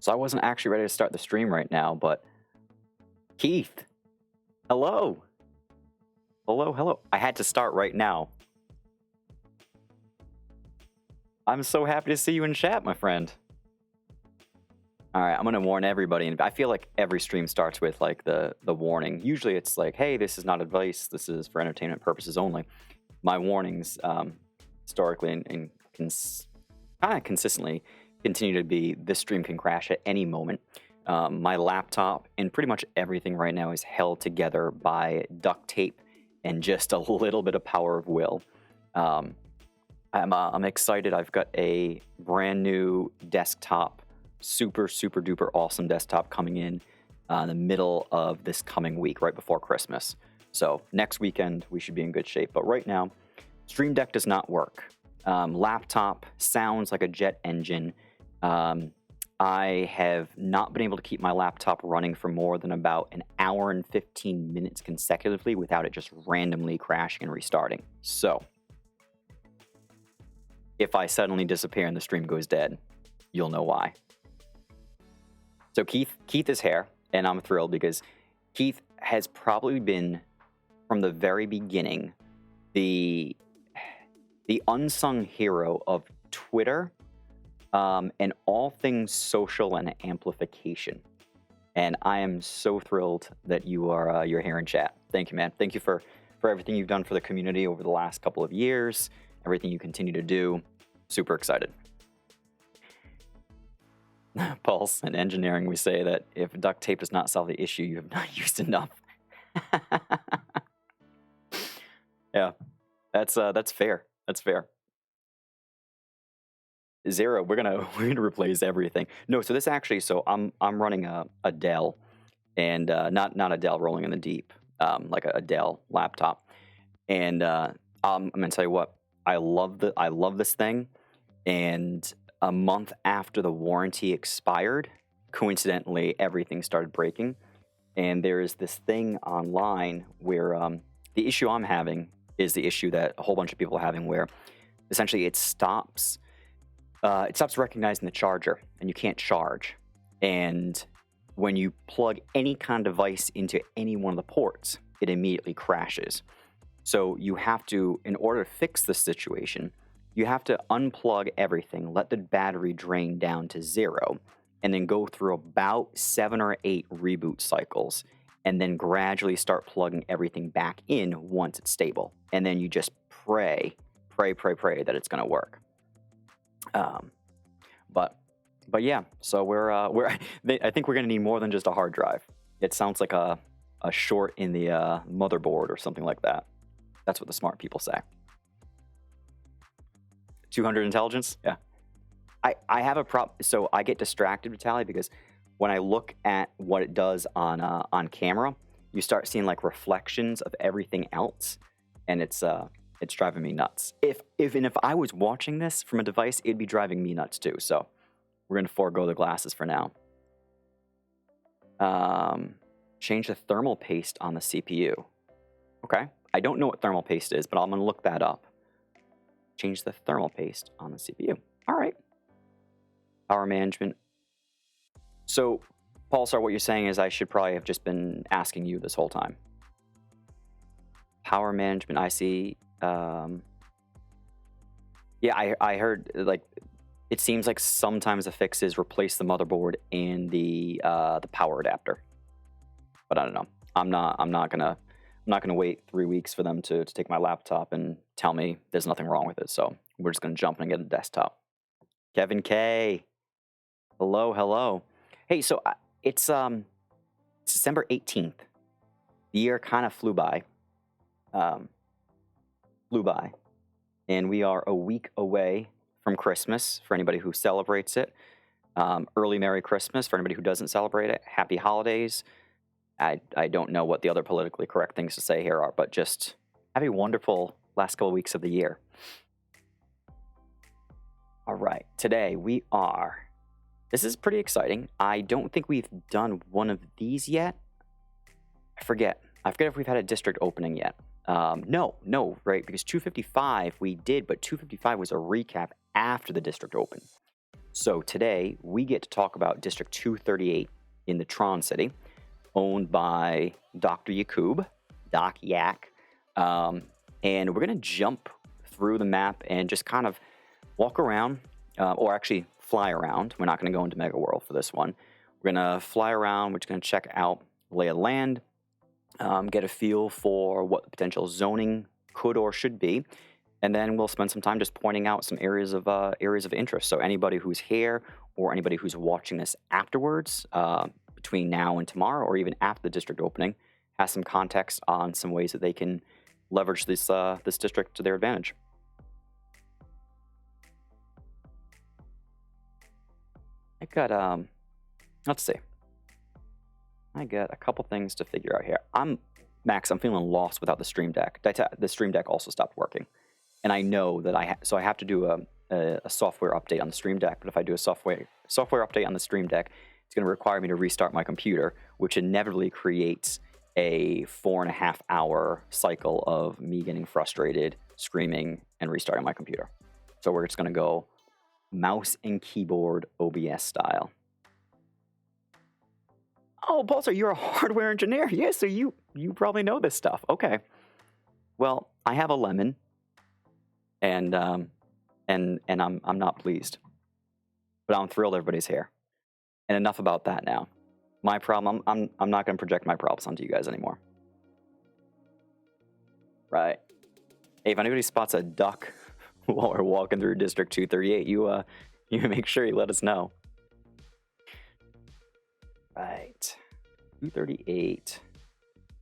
So I wasn't actually ready to start the stream right now, but Keith, hello. Hello, hello. I had to start right now. I'm so happy to see you in chat, my friend. All right, I'm gonna warn everybody, and I feel like every stream starts with like the warning. Usually, it's like, "Hey, this is not advice. This is for entertainment purposes only." My warnings, historically and kind of consistently, continue to be: this stream can crash at any moment. My laptop and pretty much everything right now is held together by duct tape and just a little bit of power of will. I'm excited. I've got a brand new desktop, super duper awesome desktop coming in the middle of this coming week, right before Christmas. So next weekend we should be in good shape. But right now, Stream Deck does not work. Laptop sounds like a jet engine. I have not been able to keep my laptop running for more than about an hour and 15 minutes consecutively without it just randomly crashing and restarting. So if I suddenly disappear and the stream goes dead, you'll know why. So Keith is here, and I'm thrilled because Keith has probably been, from the very beginning, the unsung hero of Twitter, and all things social and amplification. And I am so thrilled that you're here in chat. Thank you, man. Thank you for everything you've done for the community over the last couple of years, everything you continue to do. Super excited. Pulse and engineering, we say that if duct tape does not solve the issue, you have not used enough. Yeah, that's fair. That's fair. Zero, we're gonna replace everything. No, so this actually, so I'm running a Dell, and not a Dell rolling in the deep, like a Dell laptop, and I'm gonna tell you what, I love this thing, and a month after the warranty expired, coincidentally, everything started breaking, and there is this thing online where the issue I'm having is the issue that a whole bunch of people are having, where essentially it stops recognizing the charger, and you can't charge. And when you plug any kind of device into any one of the ports, it immediately crashes. So you have to, in order to fix this situation, you have to unplug everything, let the battery drain down to 0, and then go through about 7 or 8 reboot cycles, and then gradually start plugging everything back in once it's stable. And then you just pray that it's going to work. But yeah, so I think we're gonna need more than just a hard drive. It sounds like a short in the motherboard or something like that. That's what the smart people say. 200 intelligence? Yeah. I have a so I get distracted, Vitaly, because when I look at what it does on camera, you start seeing like reflections of everything else, and it's driving me nuts. If I was watching this from a device, it'd be driving me nuts too. So we're gonna forego the glasses for now. Change the thermal paste on the CPU. Okay, I don't know what thermal paste is, but I'm gonna look that up. Change the thermal paste on the CPU. All right. Power management. So, Pulsar, what you're saying is I should probably have just been asking you this whole time. Power management, I see. Yeah, I heard, like, it seems like sometimes the fix is replace the motherboard and the power adapter. But I don't know. I'm not gonna wait 3 weeks for them to take my laptop and tell me there's nothing wrong with it. So we're just gonna jump and get a desktop. Kevin K. Hello. Hey, so it's December 18th. The year kind of flew by. And we are a week away from Christmas for anybody who celebrates it. Early Merry Christmas for anybody who doesn't celebrate it. Happy holidays. I don't know what the other politically correct things to say here are, but just have a wonderful last couple of weeks of the year. All right, today this is pretty exciting. I don't think we've done one of these yet. I forget if we've had a district opening yet. No, right? Because 255 we did, but 255 was a recap after the district opened. So today we get to talk about District 238 in the Tron City, owned by Dr. Yakub, Doc Yak. And we're going to jump through the map and just kind of walk around, or actually fly around. We're not going to go into Mega World for this one. We're going to fly around. We're just going to check out lay of land, get a feel for what the potential zoning could or should be. And then we'll spend some time just pointing out some areas of interest. So anybody who's here or anybody who's watching this afterwards, between now and tomorrow, or even after the district opening, has some context on some ways that they can leverage this district to their advantage. I got let's see. I got a couple things to figure out here. Max, I'm feeling lost without the Stream Deck. The Stream Deck also stopped working. And I know that I have to do a software update on the Stream Deck. But if I do a software update on the Stream Deck, it's going to require me to restart my computer, which inevitably creates a 4.5-hour cycle of me getting frustrated, screaming, and restarting my computer. So we're just going to go mouse and keyboard OBS style. Oh, Pulsar, you're a hardware engineer. Yeah, so you probably know this stuff. Okay. Well, I have a lemon. And I'm not pleased, but I'm thrilled everybody's here. And enough about that now. My problem, I'm not going to project my problems onto you guys anymore. Right. Hey, if anybody spots a duck while we're walking through District 238, you make sure you let us know. Right. 238.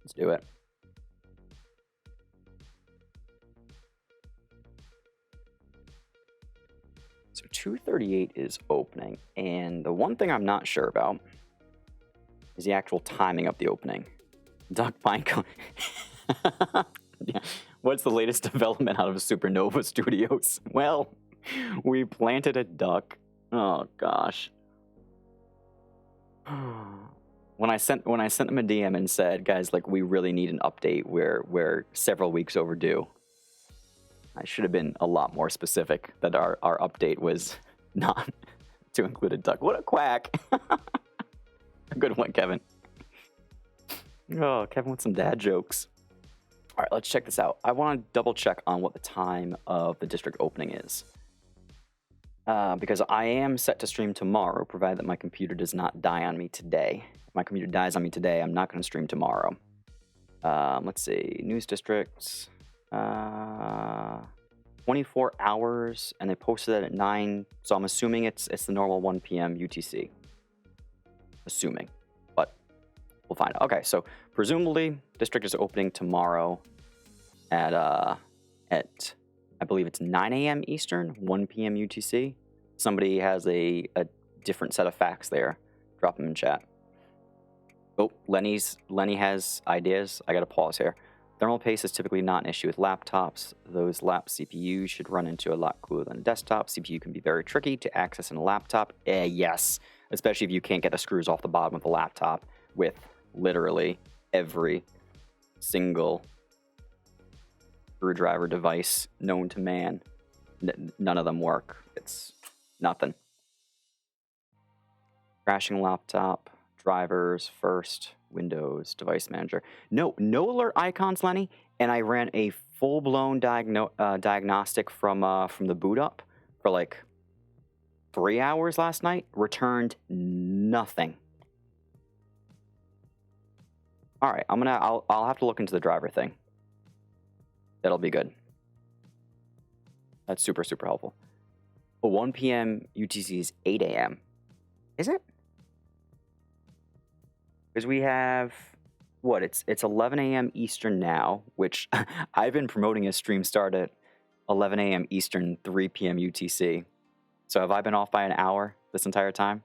Let's do it. So 238 is opening, and the one thing I'm not sure about is the actual timing of the opening. Duck Pinecone. Yeah. What's the latest development out of Supernova Studios? Well, we planted a duck. Oh gosh. When I sent them a DM and said, guys, like, we really need an update. We're several weeks overdue. I should have been a lot more specific that our update was not to include a duck. What a quack. Good one, Kevin. Oh, Kevin with some dad jokes. All right, let's check this out. I want to double check on what the time of the district opening is. Because I am set to stream tomorrow, provided that my computer does not die on me today. If my computer dies on me today, I'm not going to stream tomorrow. Let's see. News districts. 24 hours, and they posted it at 9, so I'm assuming it's the normal 1 p.m. UTC. Assuming, but we'll find out. Okay, so presumably district is opening tomorrow at I believe it's 9 a.m. Eastern, 1 p.m. UTC. Somebody has a different set of facts there. Drop them in chat. Oh, Lenny has ideas. I gotta pause here. Thermal paste is typically not an issue with laptops. Those lap CPUs should run into a lot cooler than a desktop. CPU can be very tricky to access in a laptop. Yes, especially if you can't get the screws off the bottom of the laptop with literally every single screwdriver device known to man. None of them work. It's nothing. Crashing laptop, drivers first. Windows, device manager. No alert icons, Lenny. And I ran a full-blown diagnostic from the boot up for like 3 hours last night. Returned nothing. All right, I'll have to look into the driver thing. That'll be good. That's super helpful. But 1 p.m. UTC is 8 a.m. Is it? Because we have, what, it's 11 a.m. Eastern now, which I've been promoting a stream start at 11 a.m. Eastern, 3 p.m. UTC. So have I been off by an hour this entire time?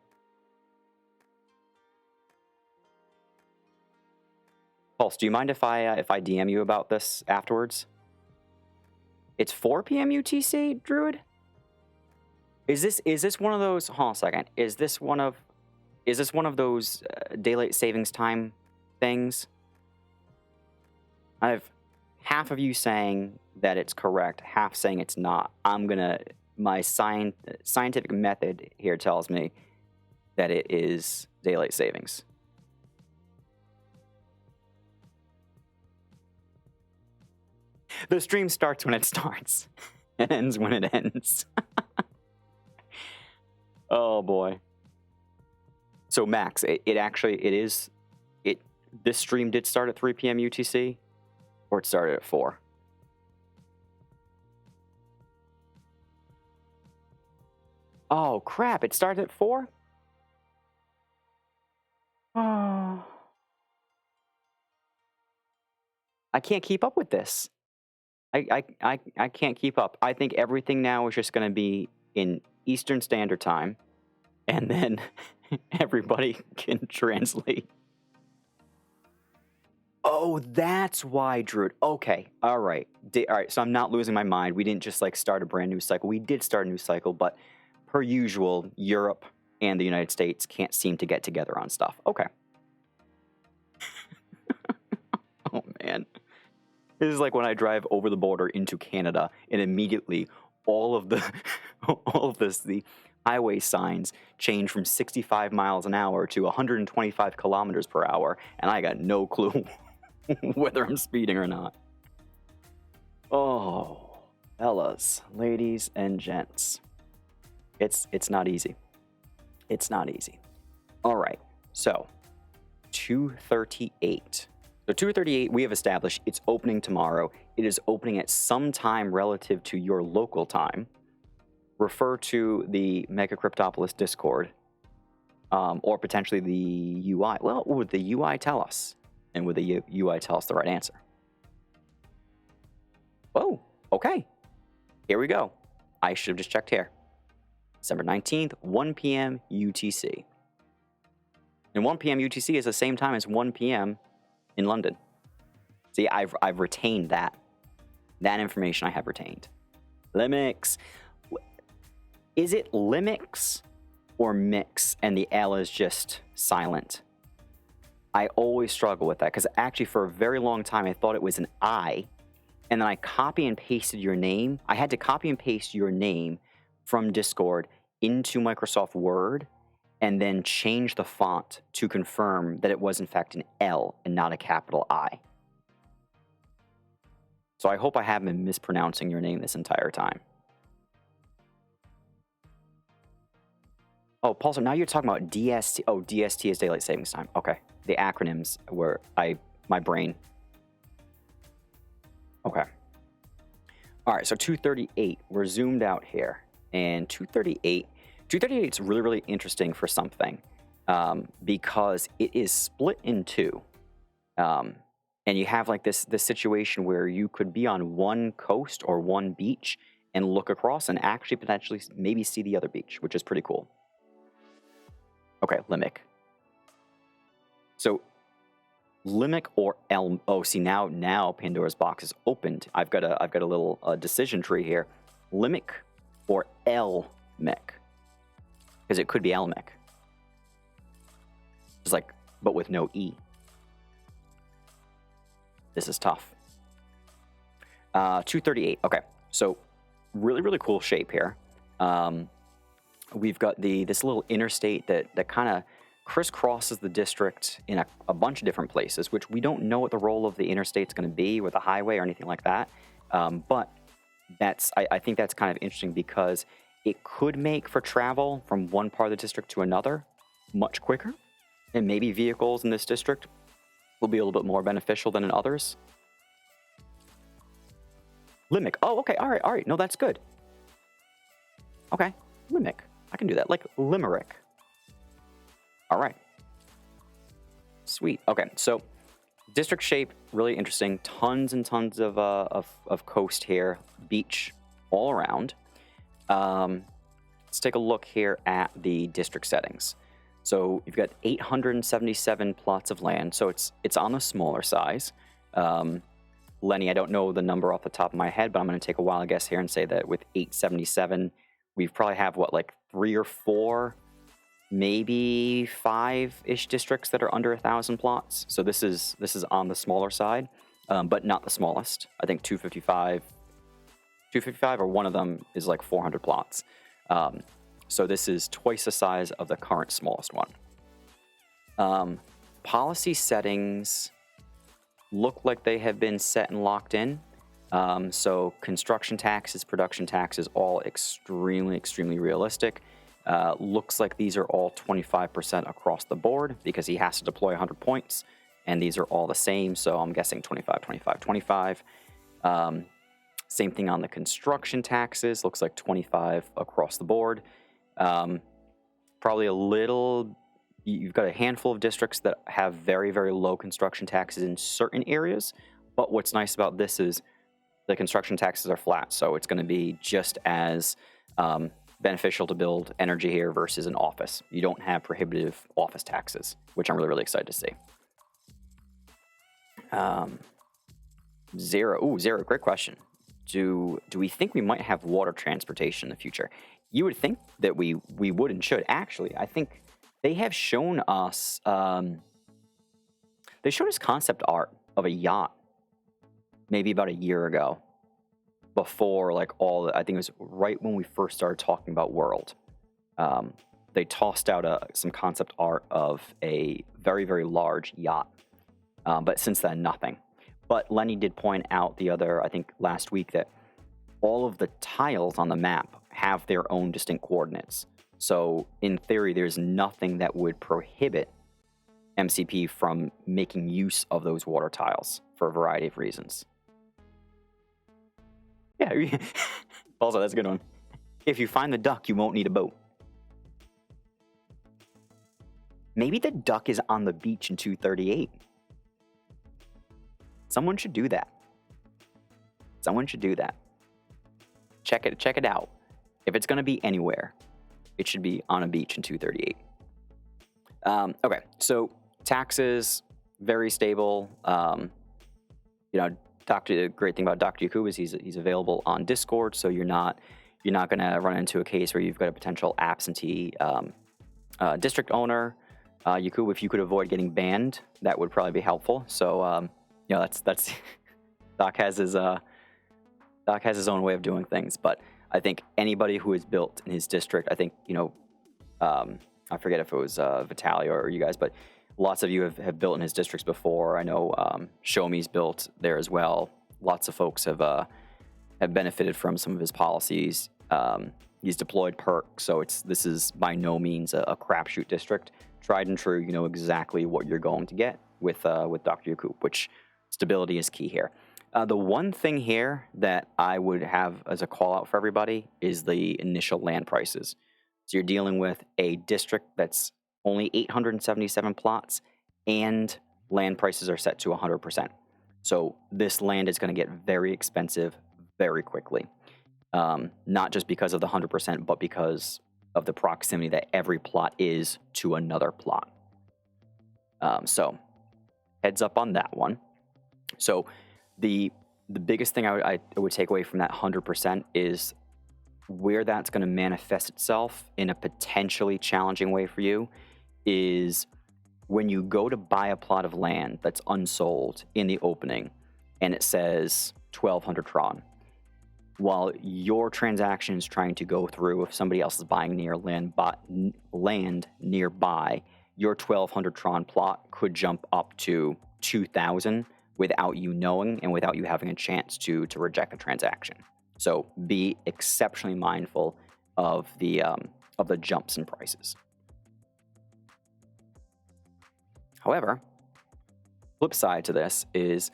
Pulse, do you mind if I DM you about this afterwards? It's 4 p.m. UTC, Druid? Is this one of those, hold on a second, is this one of those daylight savings time things? I have half of you saying that it's correct, half saying it's not. My scientific method here tells me that it is daylight savings. The stream starts when it starts and ends when it ends. Oh boy. So Max, this stream did start at 3 p.m. UTC, or it started at 4? Oh crap, it started at 4? Oh. I can't keep up with this. I can't keep up. I think everything now is just going to be in Eastern Standard Time, and then everybody can translate. Oh, that's why, Druid. Okay, all right. All right, so I'm not losing my mind. We didn't just like start a brand new cycle. We did start a new cycle, but per usual, Europe and the United States can't seem to get together on stuff. Okay. Oh, man. This is like when I drive over the border into Canada, and immediately all of the highway signs change from 65 miles an hour to 125 kilometers per hour, and I got no clue whether I'm speeding or not. Oh, fellas, ladies, and gents. It's not easy. It's not easy. All right, so 238. So 238, we have established it's opening tomorrow. It is opening at some time relative to your local time. Refer to the MegaCryptoPolis Discord, or potentially the UI. Well, would the UI tell us? And would the UI tell us the right answer? Oh, okay. Here we go. I should have just checked here. December 19th, 1 p.m. UTC. And 1 p.m. UTC is the same time as 1 p.m. in London. See, I've retained that. That information I have retained. Limix. Is it Limix or Mix and the L is just silent? I always struggle with that because actually for a very long time I thought it was an I, and then I copy and pasted your name. I had to copy and paste your name from Discord into Microsoft Word and then change the font to confirm that it was in fact an L and not a capital I. So I hope I haven't been mispronouncing your name this entire time. Oh, Paul, so now you're talking about DST. Oh, DST is Daylight Savings Time. Okay. The acronyms were my brain. Okay. All right, so 238. We're zoomed out here. And 238 is really, really interesting for something because it is split in two. And you have like this situation where you could be on one coast or one beach and look across and actually potentially maybe see the other beach, which is pretty cool. Okay, Limerick. So Limerick or Elm. Oh, see now Pandora's box is opened. I've got a little decision tree here. Limerick or Elmick, because it could be Elmick. Just like, but with no E. This is tough. 238. Okay, so really, really cool shape here. We've got this little interstate that kind of crisscrosses the district in a bunch of different places, which we don't know what the role of the interstate's going to be with a highway or anything like that. But I think that's kind of interesting because it could make for travel from one part of the district to another much quicker, and maybe vehicles in this district will be a little bit more beneficial than in others. Limerick. Oh, okay. All right. No, that's good. Okay. Limerick. I can do that. Like Limerick. All right. Sweet. Okay. So district shape, really interesting. Tons and tons of coast here. Beach all around. Let's take a look here at the district settings. So you've got 877 plots of land. So it's on the smaller size. Lenny, I don't know the number off the top of my head, but I'm going to take a wild guess here and say that with 877, we probably have what, like 3 or 4, maybe 5-ish districts that are under 1,000 plots. So this is on the smaller side, but not the smallest. I think 255 or one of them is like 400 plots. So this is twice the size of the current smallest one. Policy settings look like they have been set and locked in. So construction taxes, production taxes, all extremely realistic. Looks like these are all 25% across the board because he has to deploy 100 points, and these are all the same. So I'm guessing 25, 25, 25. Same thing on the construction taxes. Looks like 25 across the board. Probably a little. You've got a handful of districts that have very low construction taxes in certain areas. But what's nice about this is the construction taxes are flat, so it's going to be just as beneficial to build energy here versus an office. You don't have prohibitive office taxes, which I'm really excited to see. Zero. Ooh, Zero, great question. Do we think we might have water transportation in the future? You would think that we would and should. Actually, I think they have shown us. They showed us concept art of a yacht maybe about a year ago, before like I think it was right when we first started talking about World. They tossed out some concept art of a very large yacht, but since then nothing. But Lenny did point out I think last week, that all of the tiles on the map have their own distinct coordinates. So in theory, there's nothing that would prohibit MCP from making use of those water tiles for a variety of reasons. Yeah, also, that's a good one. If you find the duck, you won't need a boat. Maybe the duck is on the beach in 238. Someone should do that. Someone should do that. Check it out. If it's going to be anywhere, it should be on a beach in 238. Okay, so taxes, very stable. The great thing about Dr. Yaku is he's available on Discord, so you're not going to run into a case where you've got a potential absentee district owner. Yaku, if you could avoid getting banned, that would probably be helpful. So that's Doc has his own way of doing things, but I think anybody who is built in his district, I think I forget if it was Vitaly or you guys, but lots of you have built in his districts before. I know Showme's built there as well. Lots of folks have benefited from some of his policies. He's deployed perks, so this is by no means a crapshoot district. Tried and true, you know exactly what you're going to get with Dr. Yaku, which stability is key here. The one thing here that I would have as a call out for everybody is the initial land prices. So you're dealing with a district that's only 877 plots, and land prices are set to 100%. So this land is going to get very expensive very quickly. Not just because of the 100%, but because of the proximity that every plot is to another plot. So heads up on that one. So the biggest thing I would take away from that 100% is where that's going to manifest itself in a potentially challenging way for you is when you go to buy a plot of land that's unsold in the opening and it says 1200 Tron. While your transaction is trying to go through, if somebody else is buying land nearby, your 1200 Tron plot could jump up to 2000 without you knowing and without you having a chance to reject the transaction. So be exceptionally mindful of the jumps in prices. However, flip side to this is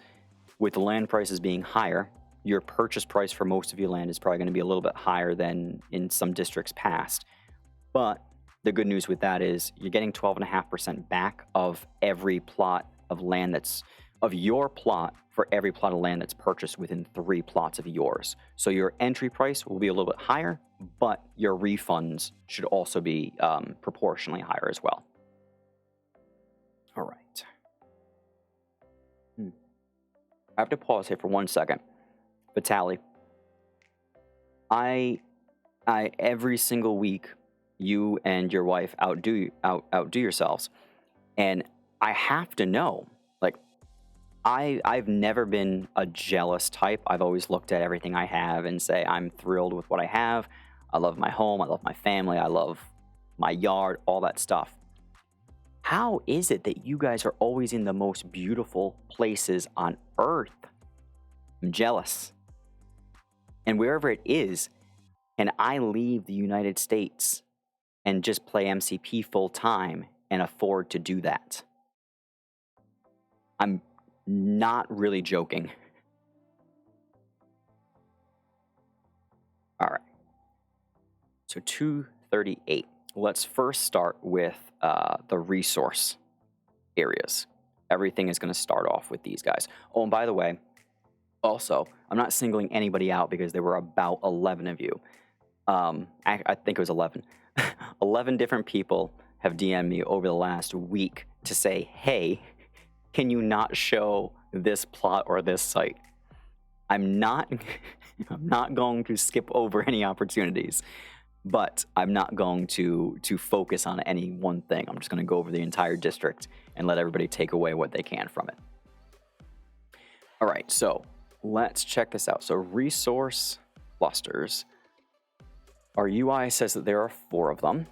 with the land prices being higher, your purchase price for most of your land is probably going to be a little bit higher than in some districts past. But the good news with that is you're getting 12.5% back of every plot of land of your plot for every plot of land that's purchased within 3 plots of yours. So your entry price will be a little bit higher, but your refunds should also be proportionally higher as well. All right. I have to pause here for 1 second. Vitaly, I every single week, you and your wife outdo yourselves, and I have to know, like, I've never been a jealous type. I've always looked at everything I have and say I'm thrilled with what I have. I love my home. I love my family. I love my yard. All that stuff. How is it that you guys are always in the most beautiful places on Earth? I'm jealous. And wherever it is, and I leave the United States and just play MCP full time and afford to do that. I'm not really joking. All right. So 238. Let's first start with the resource areas. Everything is going to start off with these guys. Oh, and by the way, also, I'm not singling anybody out because there were about 11 of you. I think it was 11. 11 different people have DM'd me over the last week to say, hey, can you not show this plot or this site? I'm not going to skip over any opportunities, but I'm not going to focus on any one thing. I'm just going to go over the entire district and let everybody take away what they can from it. All right, so let's check this out. So resource clusters. Our UI says that there are 4 of them,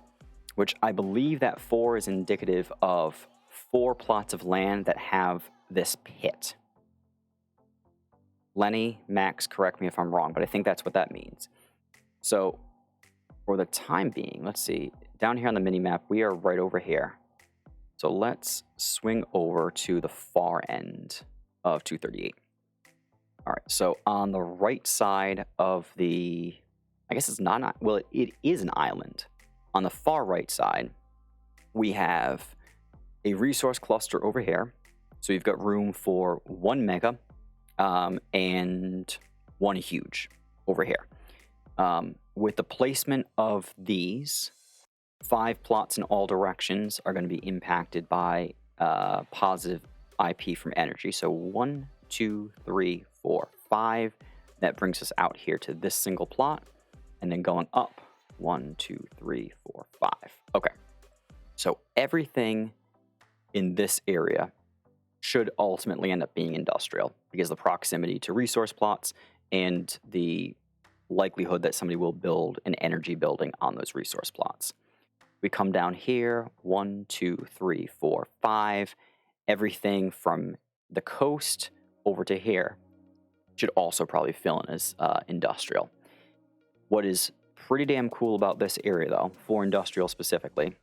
which I believe that 4 is indicative of 4 plots of land that have this pit. Lenny, Max, correct me if I'm wrong, but I think that's what that means. So for the time being, let's see, down here on the mini map, we are right over here. So let's swing over to the far end of 238. All right, so on the right side of the, I guess it's not, well, it is an island. On the far right side, we have a resource cluster over here. So you've got room for 1 mega and 1 huge over here. With the placement of these, 5 plots in all directions are going to be impacted by positive IP from energy. So 1, 2, 3, 4, 5. That brings us out here to this single plot. And then going up, 1, 2, 3, 4, 5. Okay. So everything in this area should ultimately end up being industrial because of the proximity to resource plots and the likelihood that somebody will build an energy building on those resource plots. We come down here, 1, 2, 3, 4, 5. Everything from the coast over to here should also probably fill in as industrial. What is pretty damn cool about this area, though, for industrial specifically,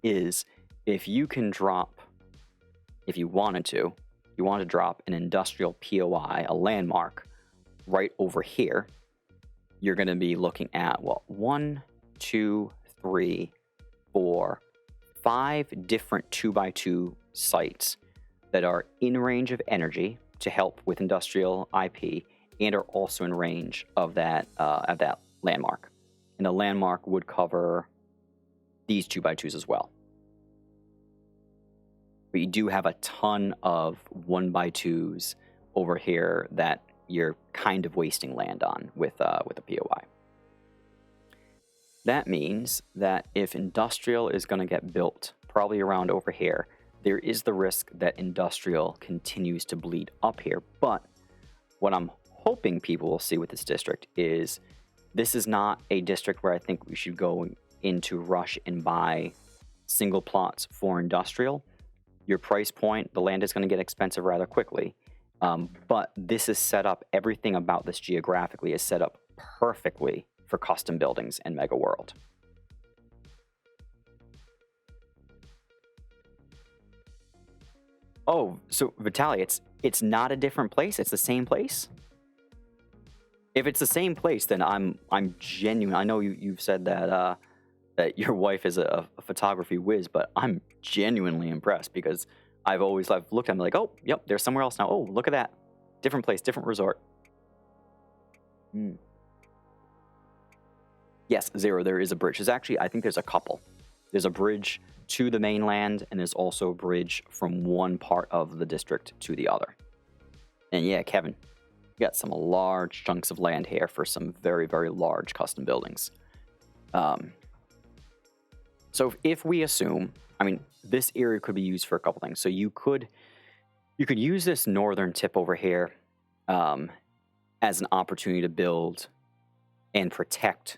is if you can drop, if you wanted to drop an industrial POI, a landmark, right over here, you're going to be looking at, well, 1, 2, 3, 4, 5 different 2x2 sites that are in range of energy to help with industrial IP and are also in range of that landmark. And the landmark would cover these 2x2s as well. But you do have a ton of 1x2s over here that you're kind of wasting land on with a POI. That means that if industrial is going to get built, probably around over here, there is the risk that industrial continues to bleed up here. But what I'm hoping people will see with this district is this is not a district where I think we should go into rush and buy single plots for industrial. Your price point, the land is going to get expensive rather quickly. But this is set up, everything about this geographically is set up perfectly for custom buildings and Mega World. Oh, so Vitaly, it's not a different place? It's the same place? If it's the same place, then I'm genuine. I know you've said that that your wife is a photography whiz, but I'm genuinely impressed because I've looked at them like, oh, yep, there's somewhere else now. Oh, look at that. Different place, different resort. Yes, Zero, there is a bridge. There's actually, I think there's a couple. There's a bridge to the mainland, and there's also a bridge from one part of the district to the other. And yeah, Kevin, you got some large chunks of land here for some very, very large custom buildings. So if we assume, I mean, this area could be used for a couple things. So you could use this northern tip over here as an opportunity to build and protect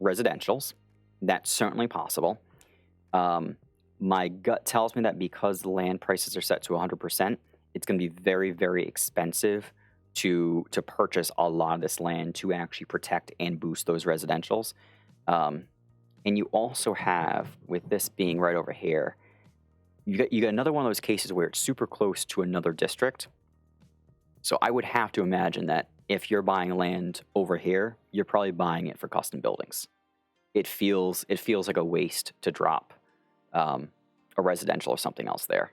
residentials. That's certainly possible. My gut tells me that because the land prices are set to 100%, it's going to be very, very expensive to purchase a lot of this land to actually protect and boost those residentials. And you also have, with this being right over here, you got another one of those cases where it's super close to another district. So I would have to imagine that if you're buying land over here, you're probably buying it for custom buildings. It feels like a waste to drop a residential or something else there.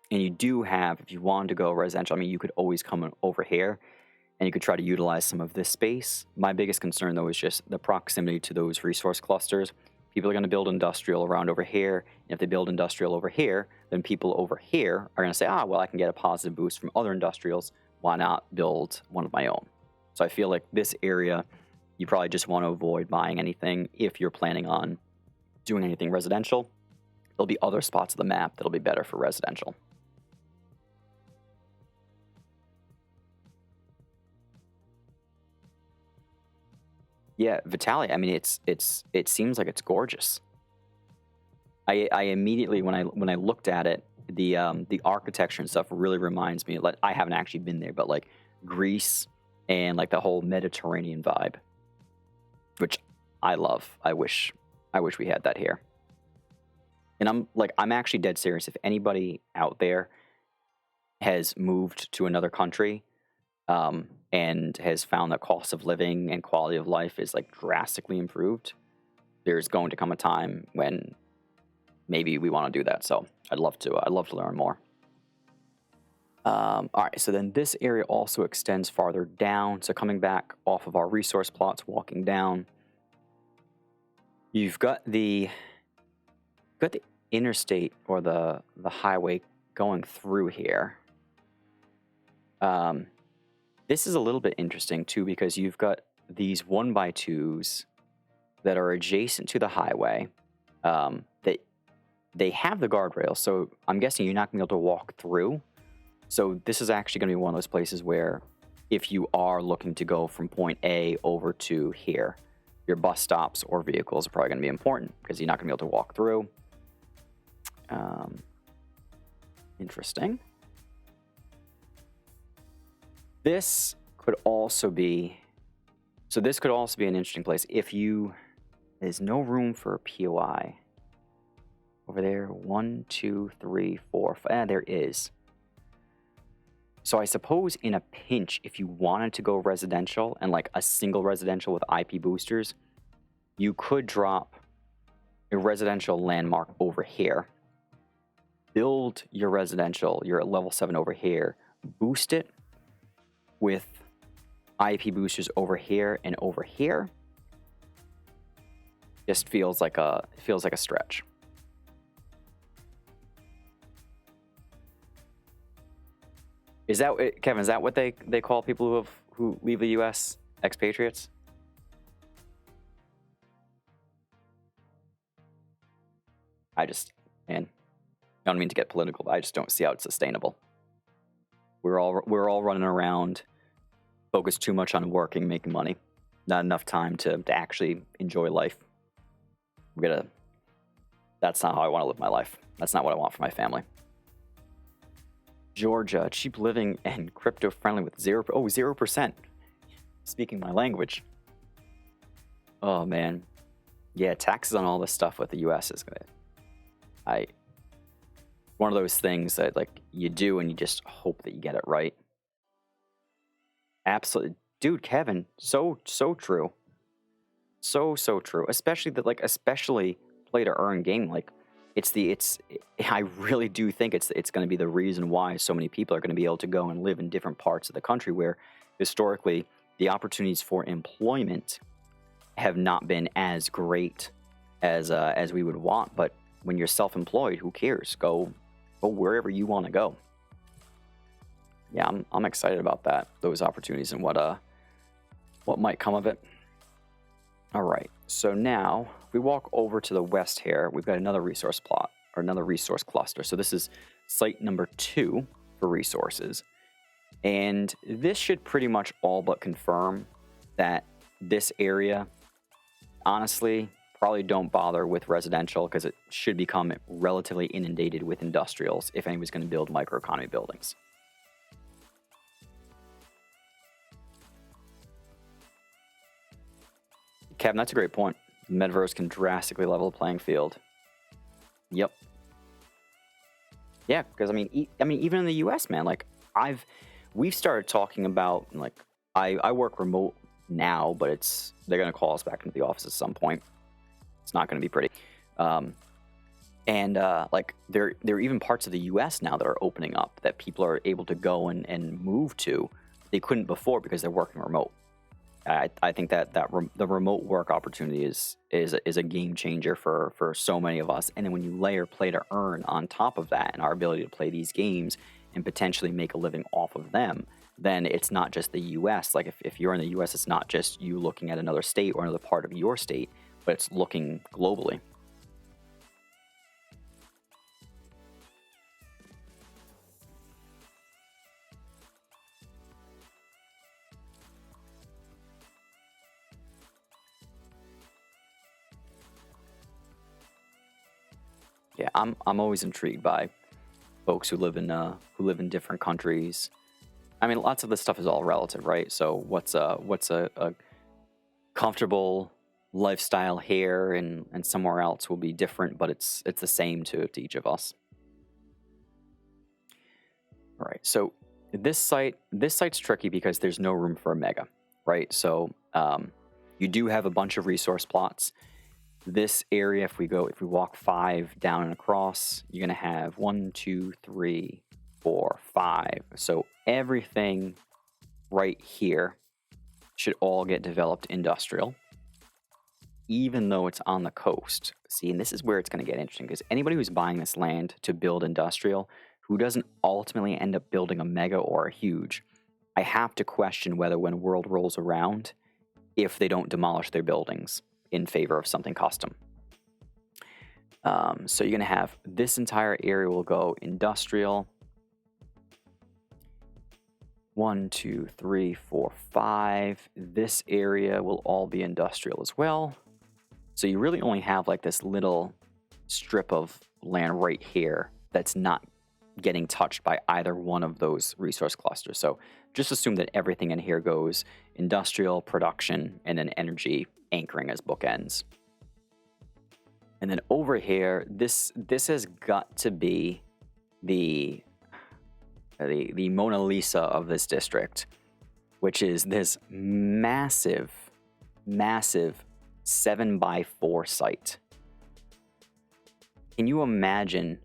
And you do have, if you wanted to go residential, I mean, you could always come over here and you could try to utilize some of this space. My biggest concern, though, is just the proximity to those resource clusters. People are going to build industrial around over here. And if they build industrial over here, then people over here are going to say, well, I can get a positive boost from other industrials. Why not build one of my own? So I feel like this area, you probably just want to avoid buying anything if you're planning on doing anything residential. There'll be other spots of the map that'll be better for residential. Yeah, Vitaly, I mean, it seems like it's gorgeous. I immediately, when I looked at it, the architecture and stuff really reminds me, like, I haven't actually been there, but like Greece and like the whole Mediterranean vibe, which I love. I wish we had that here. And I'm actually dead serious. If anybody out there has moved to another country, and has found that cost of living and quality of life is like drastically improved, there's going to come a time when maybe we want to do that. So I'd love to learn more. All right, so then this area also extends farther down. So coming back off of our resource plots, walking down, you've got the interstate or the highway going through here. This is a little bit interesting too, because you've got these 1x2s that are adjacent to the highway. That they have the guardrails, so I'm guessing you're not going to be able to walk through. So this is actually going to be one of those places where if you are looking to go from point A over to here, your bus stops or vehicles are probably going to be important because you're not going to be able to walk through. Interesting. This could also be, this could also be an interesting place if there's no room for a POI over there. 1, 2, 3, 4, 5. There is. So I suppose in a pinch, if you wanted to go residential and like a single residential with IP boosters, you could drop a residential landmark over here, build your residential, you're at level 7 over here, boost it with IP boosters over here and over here. Just feels like a stretch. Is that, Kevin, is that what they call people who leave the US, expatriates? Man, I don't mean to get political, but I just don't see how it's sustainable. We're all running around, focused too much on working, making money, not enough time to actually enjoy life. That's not how I want to live my life. That's not what I want for my family. Georgia, cheap living and crypto friendly with 0%. Speaking my language. Oh man, yeah, taxes on all this stuff with the U.S. is one of those things that like you do and you just hope that you get it right. Absolutely, dude, Kevin, so true, so true. Especially play to earn gaming. Like I really do think it's going to be the reason why so many people are going to be able to go and live in different parts of the country where historically the opportunities for employment have not been as great as we would want. But when you're self-employed, who cares? Go wherever you want to go. Yeah, I'm excited about those opportunities and what might come of it. All right, so now if we walk over to the west here, we've got another resource plot or another resource cluster. So this is site number 2 for resources, and this should pretty much all but confirm that this area, honestly, probably don't bother with residential because it should become relatively inundated with industrials if anyone's going to build microeconomy buildings. Kevin, that's a great point. The metaverse can drastically level the playing field. Yep. Yeah, because I mean, even in the U.S., man, like we've started talking about, like, I work remote now, but they're gonna call us back into the office at some point. It's not gonna be pretty. Like there are even parts of the U.S. now that are opening up that people are able to go and move to. They couldn't before because they're working remote. I think that the remote work opportunity is a game changer for so many of us. And then when you layer play to earn on top of that and our ability to play these games and potentially make a living off of them, then it's not just the U.S. Like if you're in the U.S., it's not just you looking at another state or another part of your state, but it's looking globally. Yeah, I'm always intrigued by folks who live in different countries. I mean, lots of this stuff is all relative, right? So what's a comfortable lifestyle here and somewhere else will be different, but it's the same to each of us. All right, so this site's tricky because there's no room for a mega, right? So you do have a bunch of resource plots. This area, if we walk 5 down and across, you're gonna have 1, 2, 3, 4, 5. So everything right here should all get developed industrial, even though it's on the coast. See, and this is where it's gonna get interesting because anybody who's buying this land to build industrial, who doesn't ultimately end up building a mega or a huge, I have to question whether when world rolls around, if they don't demolish their buildings in favor of something custom. So you're gonna have this entire area will go industrial. 1, 2, 3, 4, 5. This area will all be industrial as well. So you really only have like this little strip of land right here that's not getting touched by either one of those resource clusters. So just assume that everything in here goes industrial, production, and then energy anchoring as bookends. And then over here, this has got to be the Mona Lisa of this district, which is this massive 7x4 site. Can you imagine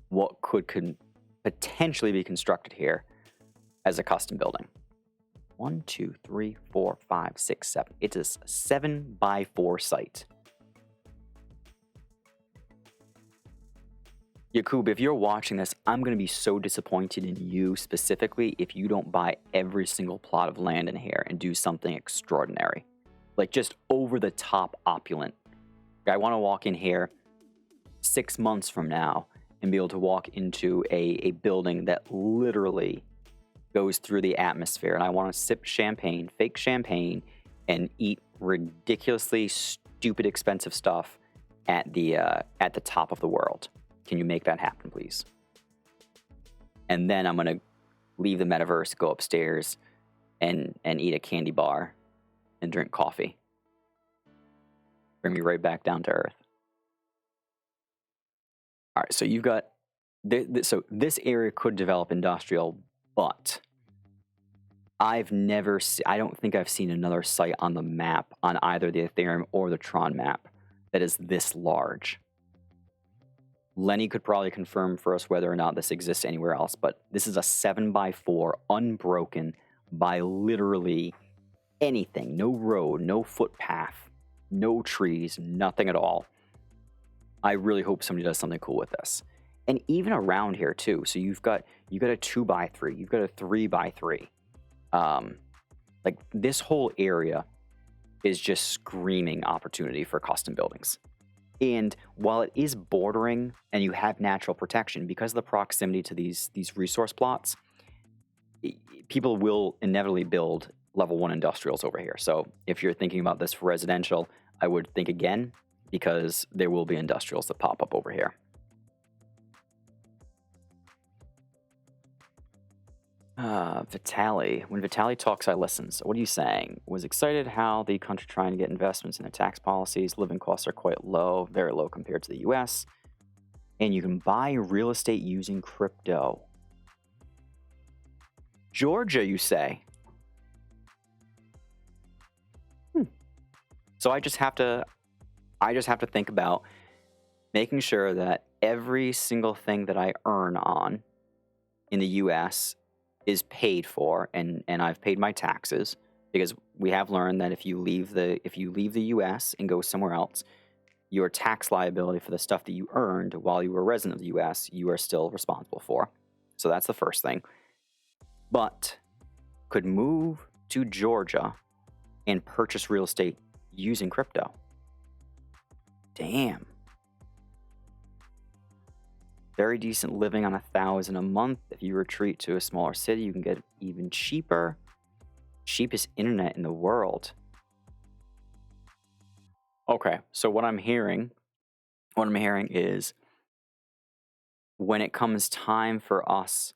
what could potentially be constructed here as a custom building? 1, 2, 3, 4, 5, 6, 7. It's a 7x4 site. Yakub, if you're watching this, I'm going to be so disappointed in you specifically if you don't buy every single plot of land in here and do something extraordinary. Like just over the top opulent. I want to walk in here 6 months from now and be able to walk into a building that literally goes through the atmosphere, and I want to sip champagne, fake champagne, and eat ridiculously stupid expensive stuff at the top of the world. Can you make that happen, please? And then I'm gonna leave the metaverse, go upstairs, and eat a candy bar and drink coffee. Bring me right back down to earth. All right, so you've got so this area could develop industrial, but I don't think I've seen another site on the map on either the Ethereum or the Tron map that is this large. Lenny could probably confirm for us whether or not this exists anywhere else, but this is a 7x4 unbroken by literally anything. No road, no footpath, no trees, nothing at all. I really hope somebody does something cool with this. And even around here too. So you've got a 2x3, you've got a 3x3. Like this whole area is just screaming opportunity for custom buildings. And while it is bordering and you have natural protection, because of the proximity to these resource plots, people will inevitably build level 1 industrials over here. So if you're thinking about this for residential, I would think again, because there will be industrials that pop up over here. Vitali. When Vitali talks, I listen. So what are you saying? Was excited how the country trying to get investments in their tax policies. Living costs are quite low, very low compared to the US. And you can buy real estate using crypto. Georgia, you say? So I just have to think about making sure that every single thing that I earn on in the US is paid for, and I've paid my taxes, because we have learned that if you leave the US and go somewhere else, your tax liability for the stuff that you earned while you were a resident of the US, you are still responsible for. So that's the first thing. But could move to Georgia and purchase real estate using crypto. Damn. Very decent living on $1,000 a month. If you retreat to a smaller city, you can get even cheaper. Cheapest internet in the world. Okay, so what I'm hearing is when it comes time for us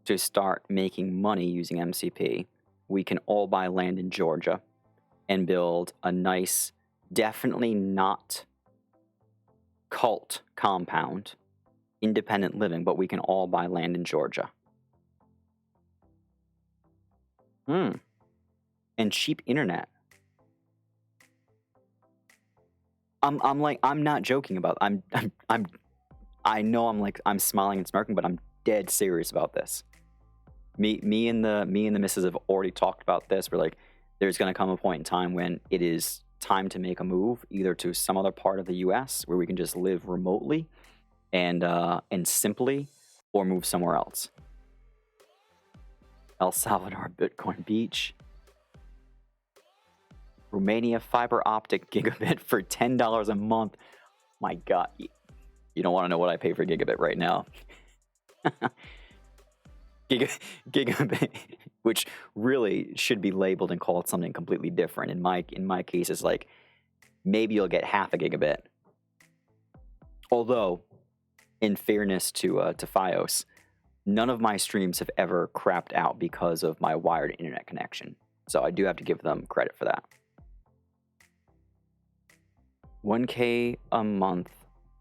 to start making money using MCP, we can all buy land in Georgia and build a nice, definitely not cult compound, independent living, but we can all buy land in Georgia. And cheap internet. I'm not joking about it. I know I'm smiling and smirking, but I'm dead serious about this. Me and the missus have already talked about this. We're like, there's gonna come a point in time when it is time to make a move, either to some other part of the US where we can just live remotely and simply, or move somewhere else. El Salvador Bitcoin Beach. Romania fiber optic gigabit for $10 a month. My God, you don't want to know what I pay for gigabit right now. Gigabit, which really should be labeled and called something completely different. In my case, it's like maybe you'll get half a gigabit. Although, in fairness to Fios, none of my streams have ever crapped out because of my wired internet connection. So I do have to give them credit for that. 1K a month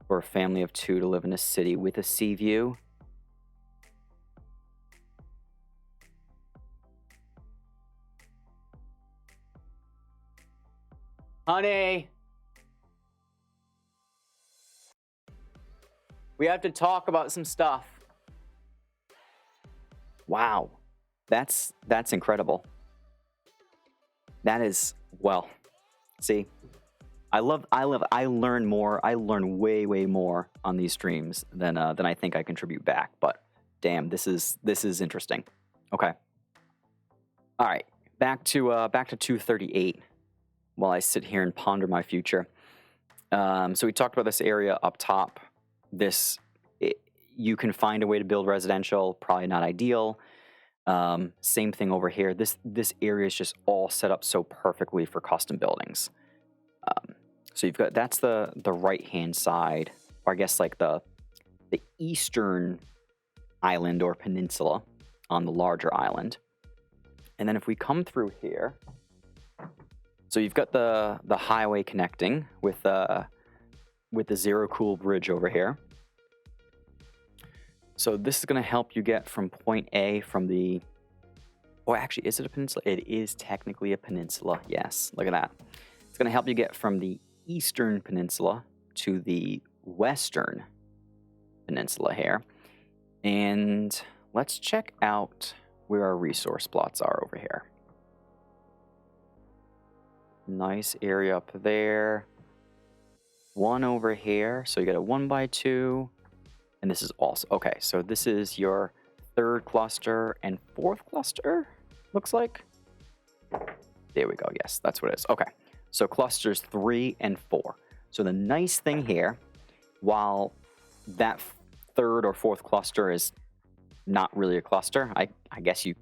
for a family of 2 to live in a city with a sea view. Honey, we have to talk about some stuff. Wow, that's incredible. That is, well, see, I learn more. I learn way more on these streams than I think I contribute back. But damn, this is interesting. Okay. All right, back to 238. While I sit here and ponder my future. So we talked about this area up top. You can find a way to build residential. Probably not ideal. Same thing over here. This area is just all set up so perfectly for custom buildings. So you've got, that's the right hand side, or I guess like the eastern island or peninsula on the larger island. And then if we come through here, so you've got the highway connecting with the Zero Cool Bridge over here. So this is going to help you get from point A from the, or actually, is it a peninsula? It is technically a peninsula. Yes, look at that. It's going to help you get from the eastern peninsula to the western peninsula here. And let's check out where our resource plots are over here. Nice area up there. One over here. So you got a 1x2. And this is also, okay, so this is your third cluster and fourth cluster, looks like. There we go. Yes, that's what it is. Okay, so clusters 3 and 4. So the nice thing here, while that third or fourth cluster is not really a cluster, I guess do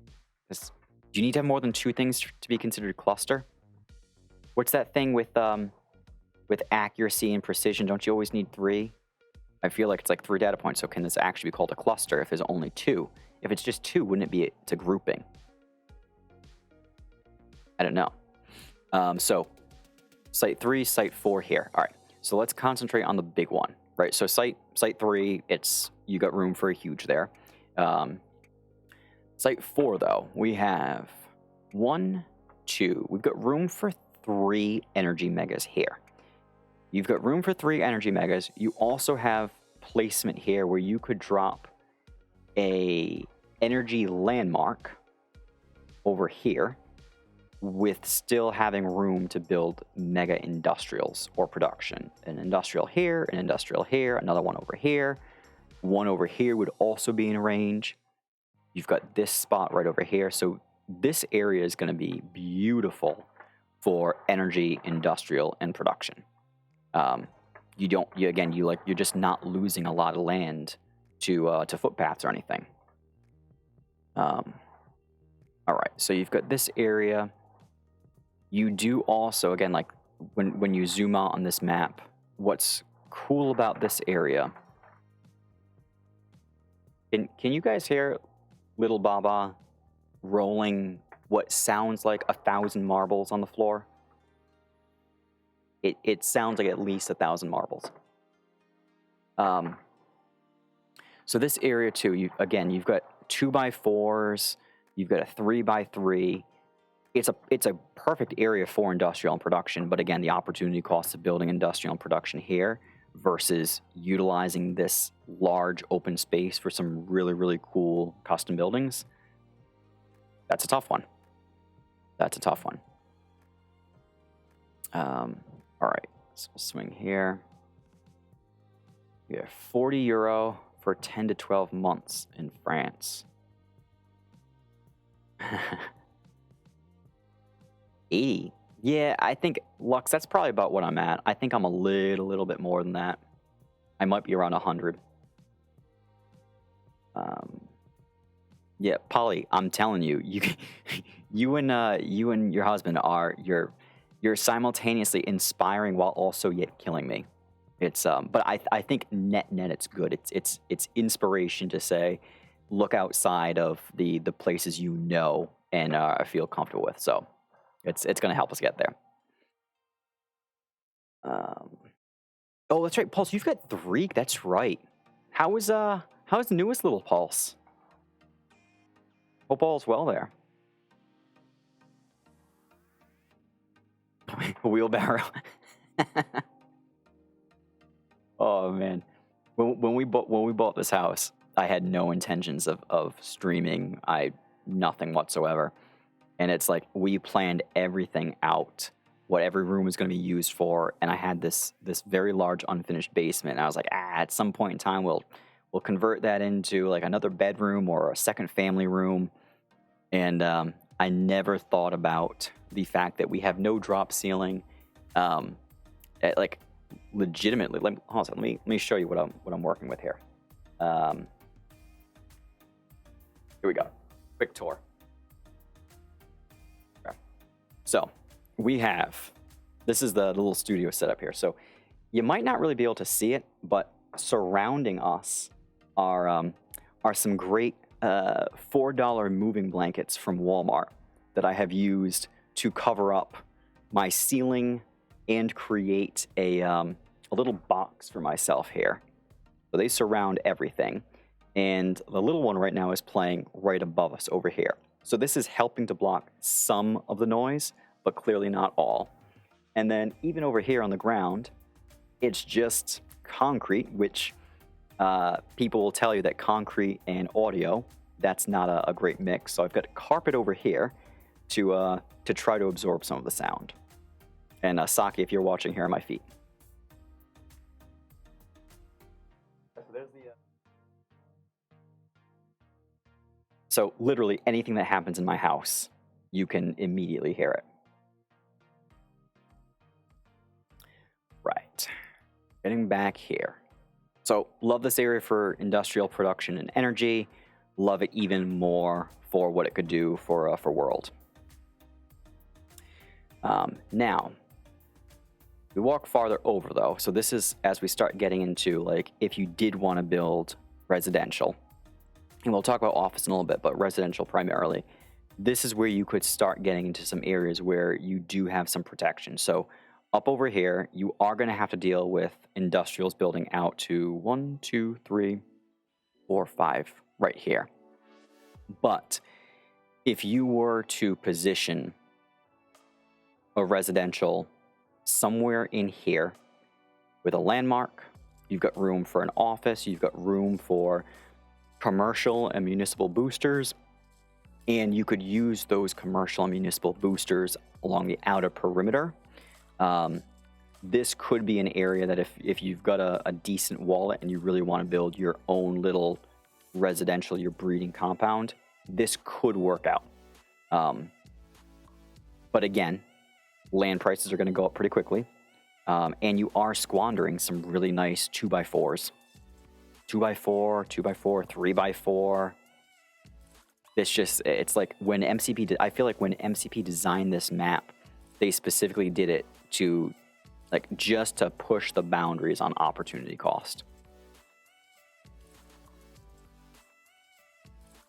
you need to have more than 2 things to be considered a cluster? What's that thing with with accuracy and precision, don't you always need 3? I feel like it's like 3 data points. So can this actually be called a cluster if there's only 2? If it's just 2, wouldn't it be it's a grouping? I don't know. So site 3, site 4 here. All right. So let's concentrate on the big one, right? So site 3, you got room for a huge there. Site 4 though, we have 1, 2. We've got room for 3 energy megas here. You've got room for 3 energy megas. You also have placement here where you could drop a energy landmark over here with still having room to build mega industrials or production. An industrial here, an industrial here, another one over here. One over here would also be in range. You've got this spot right over here. So this area is going to be beautiful for energy, industrial, and production. You're just not losing a lot of land to footpaths or anything. All right, so you've got this area. You do also, again, like when you zoom out on this map, what's cool about this area? Can you guys hear Little Baba rolling what sounds like 1,000 marbles on the floor? It sounds like at least 1,000 marbles. So this area too, you've got 2x4s, you've got a 3x3. It's a perfect area for industrial and production, but again, the opportunity cost of building industrial and production here versus utilizing this large open space for some really, really cool custom buildings, that's a tough one. That's a tough one. All right, so we'll swing here. We have 40 euro for 10 to 12 months in France. 80. Yeah, I think, Lux, that's probably about what I'm at. I think I'm a little bit more than that. I might be around 100. Yeah, Polly, I'm telling you, you and your husband you're simultaneously inspiring while also yet killing me. It's but I think net it's good. It's inspiration to say, look outside of the places you know and I feel comfortable with. So it's going to help us get there. Oh, that's right, Pulse. You've got 3. That's right. How's the newest little Pulse? Hope all's well there. Wheelbarrow. Oh man, when we bought this house, I had no intentions of streaming. Nothing whatsoever, and it's like we planned everything out, what every room was going to be used for, and I had this very large unfinished basement. And I was like, at some point in time, we'll convert that into like another bedroom or a second family room, and I never thought about the fact that we have no drop ceiling. Like legitimately, let me show you what I'm working with here. Here we go. Quick tour. Okay. So we have, this is the little studio setup here. So you might not really be able to see it, but surrounding us are some great $4 moving blankets from Walmart that I have used to cover up my ceiling and create a little box for myself here. So they surround everything. And the little one right now is playing right above us over here. So this is helping to block some of the noise, but clearly not all. And then even over here on the ground, it's just concrete, which people will tell you that concrete and audio, that's not a great mix. So I've got carpet over here to try to absorb some of the sound. And Saki, if you're watching, here are my feet. So literally anything that happens in my house, you can immediately hear it. Right. Getting back here. So love this area for industrial production and energy. Love it even more for what it could do for world. Now, We walk farther over though. So this is as we start getting into like if you did want to build residential, and we'll talk about office in a little bit, but residential primarily. This is where you could start getting into some areas where you do have some protection. So up over here, you are going to have to deal with industrials building out to 1, 2, 3, 4, 5 right here. But if you were to position a residential somewhere in here with a landmark, you've got room for an office, you've got room for commercial and municipal boosters, and you could use those commercial and municipal boosters along the outer perimeter. This could be an area that if you've got a decent wallet and you really want to build your own little residential, your breeding compound, this could work out. But again, land prices are going to go up pretty quickly, and you are squandering some really nice 2x4s. 2x4, 2x4, 3x4. It's like when MCP, I feel like when MCP designed this map, they specifically did it to, like, just to push the boundaries on opportunity cost.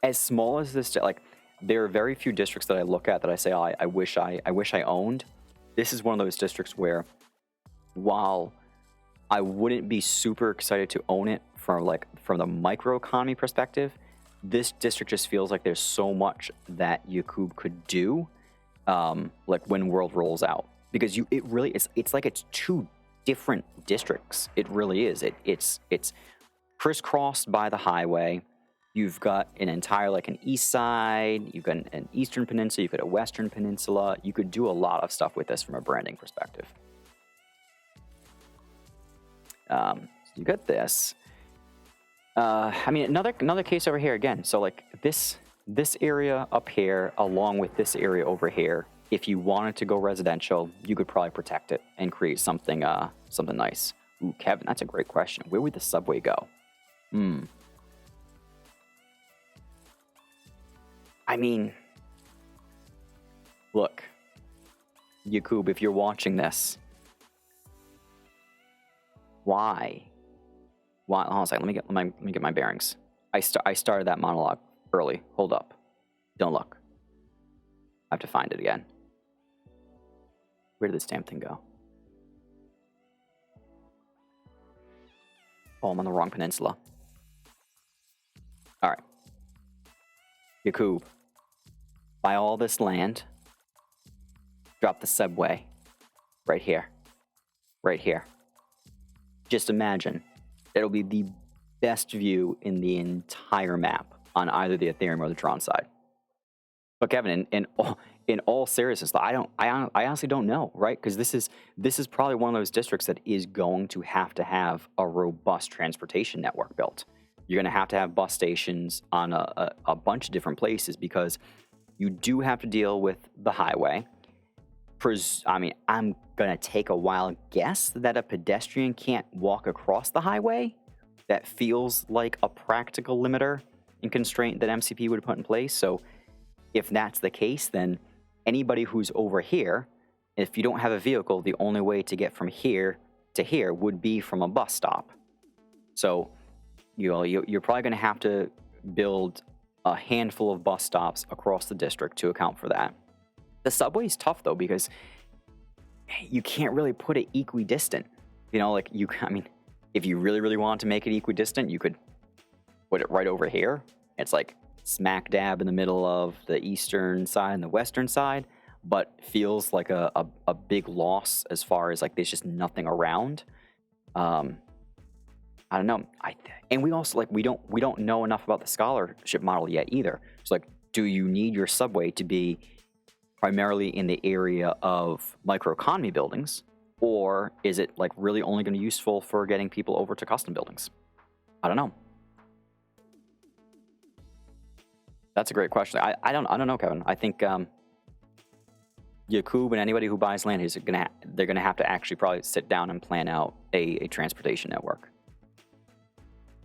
As small as this, like, there are very few districts that I look at that I say, oh, I wish I owned. This is one of those districts where, while I wouldn't be super excited to own it from the microeconomy perspective, this district just feels like there's so much that Yakub could do, like when World rolls out, because it really is. It's like it's two different districts. It really is. It's crisscrossed by the highway. You've got an entire, like, an east side. You've got an eastern peninsula. You've got a western peninsula. You could do a lot of stuff with this from a branding perspective. So you got this. I mean, another case over here again. So like this area up here, along with this area over here, if you wanted to go residential, you could probably protect it and create something nice. Ooh, Kevin, that's a great question. Where would the subway go? I mean, look, Yakub, if you're watching this, why? Hold on a second. Let me get my bearings. I started that monologue early. Hold up. Don't look. I have to find it again. Where did this damn thing go? Oh, I'm on the wrong peninsula. All right. Yakub, buy all this land. Drop the subway. Right here. Right here. Just imagine. It'll be the best view in the entire map on either the Ethereum or the Tron side. But Kevin, in all seriousness, I honestly don't know, right? Because this is probably one of those districts that is going to have a robust transportation network built. You're going to have bus stations on a bunch of different places, because you do have to deal with the highway. I mean, I'm going to take a wild guess that a pedestrian can't walk across the highway. That feels like a practical limiter and constraint that MCP would put in place. So if that's the case, then anybody who's over here, if you don't have a vehicle, the only way to get from here to here would be from a bus stop. So you're probably going to have to build a handful of bus stops across the district to account for that. The subway is tough, though, because you can't really put it equidistant. I mean, if you really, really want to make it equidistant, you could put it right over here. It's like smack dab in the middle of the eastern side and the western side, but feels like a big loss as far as, like, there's just nothing around. I don't know. And we also, like, we don't know enough about the scholarship model yet either. So, like, do you need your subway to be primarily in the area of microeconomy buildings, or is it, like, really only going to be useful for getting people over to custom buildings? I don't know. That's a great question. I don't know, Kevin. I think Yakub and anybody who buys land they're gonna have to actually probably sit down and plan out a transportation network.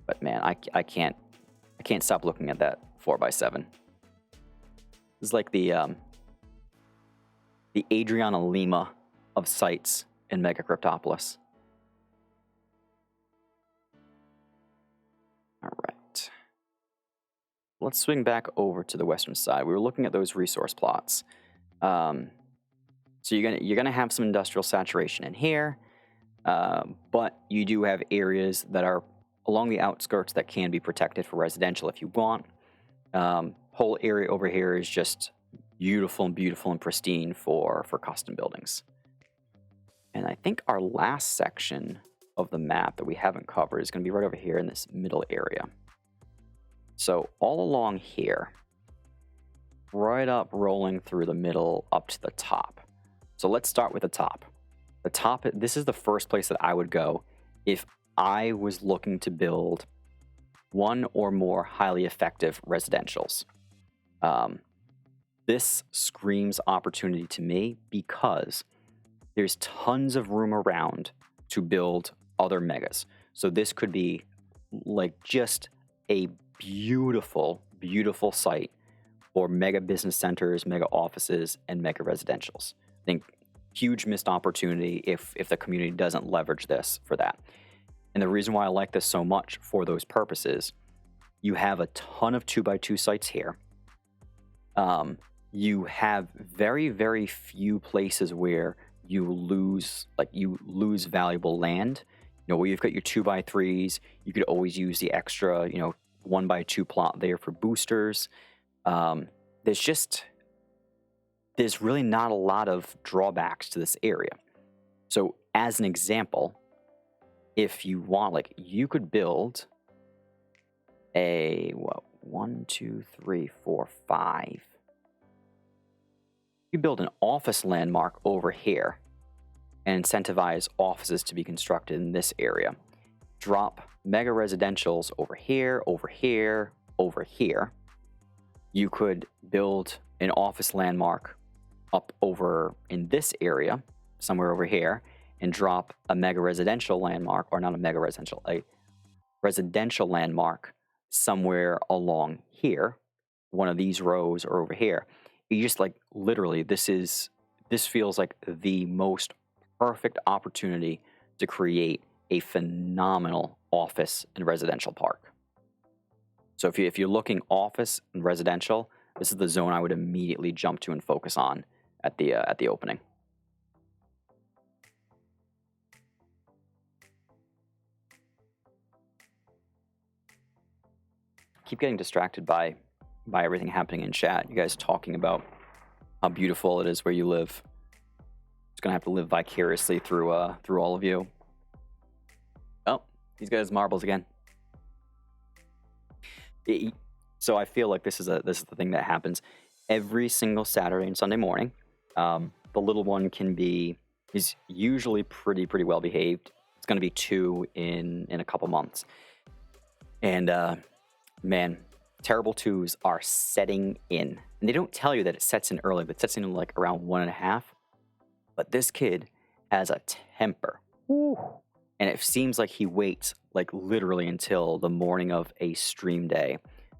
But man, I can't stop looking at that 4x7. It's like the Adriana Lima of sites in MegaCryptoPolis. All right. Let's swing back over to the western side. We were looking at those resource plots. So you're gonna have some industrial saturation in here, but you do have areas that are along the outskirts that can be protected for residential if you want. Whole area over here is just beautiful and pristine for custom buildings. And I think our last section of the map that we haven't covered is going to be right over here in this middle area. So all along here, right up rolling through the middle up to the top. So let's start with the top. The top, this is the first place that I would go if I was looking to build one or more highly effective residentials. This screams opportunity to me because there's tons of room around to build other megas. So this could be like just a beautiful site for mega business centers, mega offices, and mega residentials. I think huge missed opportunity if the community doesn't leverage this for that. And the reason why I like this so much for those purposes, you have a ton of 2x2 sites here. You have very few places where you lose valuable land. You know, where you've got your 2x3s, you could always use the extra, 1x2 plot there for boosters. There's really not a lot of drawbacks to this area. So as an example, if you want, you could build a, 1, 2, 3, 4, 5. You build an office landmark over here and incentivize offices to be constructed in this area. Drop mega residentials over here, over here, over here. You could build an office landmark up over in this area, somewhere over here, and drop a mega residential landmark, or not a mega residential, a residential landmark somewhere along here, one of these rows or over here. You just literally, this feels like the most perfect opportunity to create a phenomenal office and residential park. So if you're looking office and residential, this is the zone I would immediately jump to and focus on at the opening. Keep getting distracted by everything happening in chat. You guys talking about how beautiful it is where you live. Just gonna have to live vicariously through all of you. Oh, these guys marbles again. So I feel like this is the thing that happens every single Saturday and Sunday morning. The little one is usually pretty well behaved. It's gonna be 2 in a couple months, and man, terrible 2s are setting in. And they don't tell you that it sets in early, but it sets in around 1.5. But this kid has a temper. Woo. And it seems like he waits literally until the morning of a stream day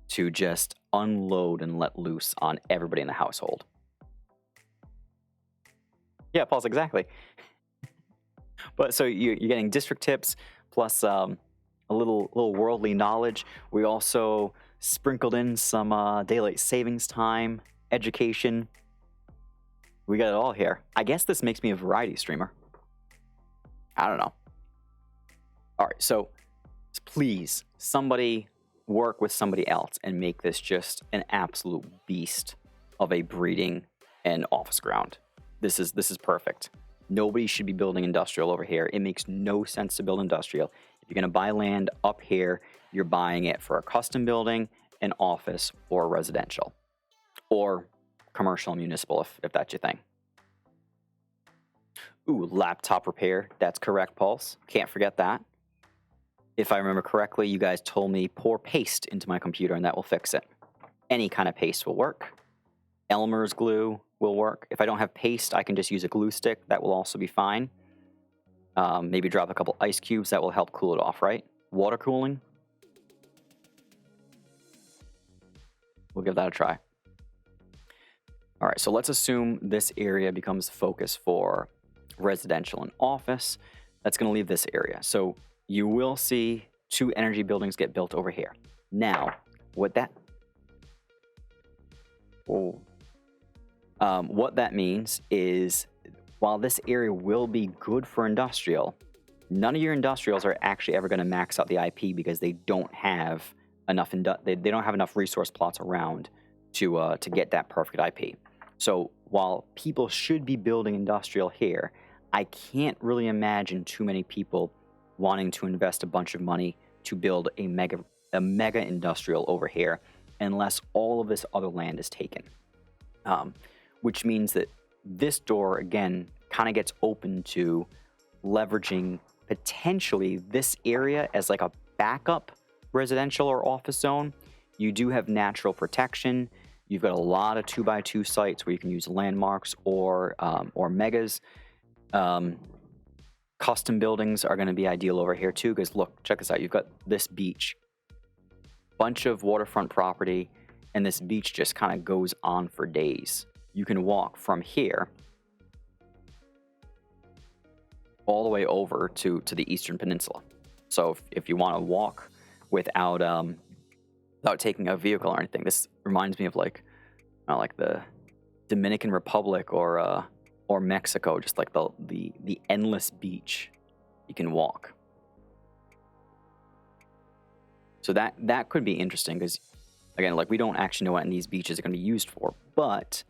to just unload and let loose on everybody in the household. Yeah, Paul's exactly. But so you're getting district tips plus a little worldly knowledge. We also sprinkled in some daylight savings time, education. We got it all here. I guess this makes me a variety streamer. I don't know. All right, so please, somebody work with somebody else and make this just an absolute beast of a breeding and office ground. This is perfect. Nobody should be building industrial over here. It makes no sense to build industrial. If you're going to buy land up here, you're buying it for a custom building, an office, or residential, or commercial and municipal if that's your thing. Ooh, laptop repair. That's correct, Pulse. Can't forget that. If I remember correctly, you guys told me pour paste into my computer and that will fix it. Any kind of paste will work. Elmer's glue will work. If I don't have paste, I can just use a glue stick. That will also be fine. Maybe drop a couple ice cubes. That will help cool it off, right? Water cooling. We'll give that a try. All right, so let's assume this area becomes focus for residential and office. That's going to leave this area. So you will see 2 energy buildings get built over here. Now, what that means is, while this area will be good for industrial, none of your industrials are actually ever going to max out the IP because they don't have enough they don't have enough resource plots around to get that perfect IP. So while people should be building industrial here, I can't really imagine too many people wanting to invest a bunch of money to build a mega industrial over here unless all of this other land is taken. Which means that this door, again, kind of gets open to leveraging potentially this area as like a backup residential or office zone. You do have natural protection. You've got a lot of 2x2 sites where you can use landmarks or megas. Custom buildings are going to be ideal over here too, because look, check this out. You've got this beach, bunch of waterfront property, and this beach just kind of goes on for days. You can walk from here all the way over to the Eastern Peninsula. So if you want to walk without taking a vehicle or anything, this reminds me of like the Dominican Republic or Mexico, just like the endless beach you can walk. So that could be interesting because, again, like we don't actually know what these beaches are going to be used for, but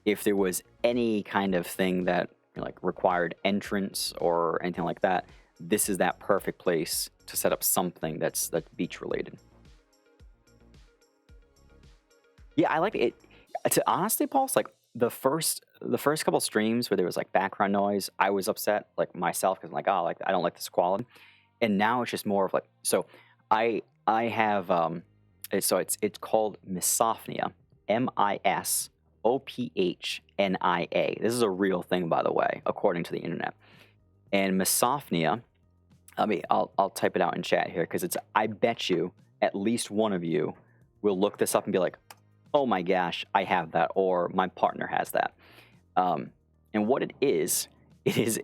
if there was any kind of thing that like required entrance or anything like that, this is that perfect place to set up something that's beach related. Yeah, I like it. To honestly, Pulse, like the first couple streams where there was like background noise, I was upset like myself because I'm like, oh, like I don't like this quality. And now it's just more of like, so I have so it's called Misophonia, Misophnia. This is a real thing, by the way, according to the internet. And Misophonia, I'll type it out in chat here because I bet you at least one of you will look this up and be like, oh my gosh, I have that, or my partner has that. And what it is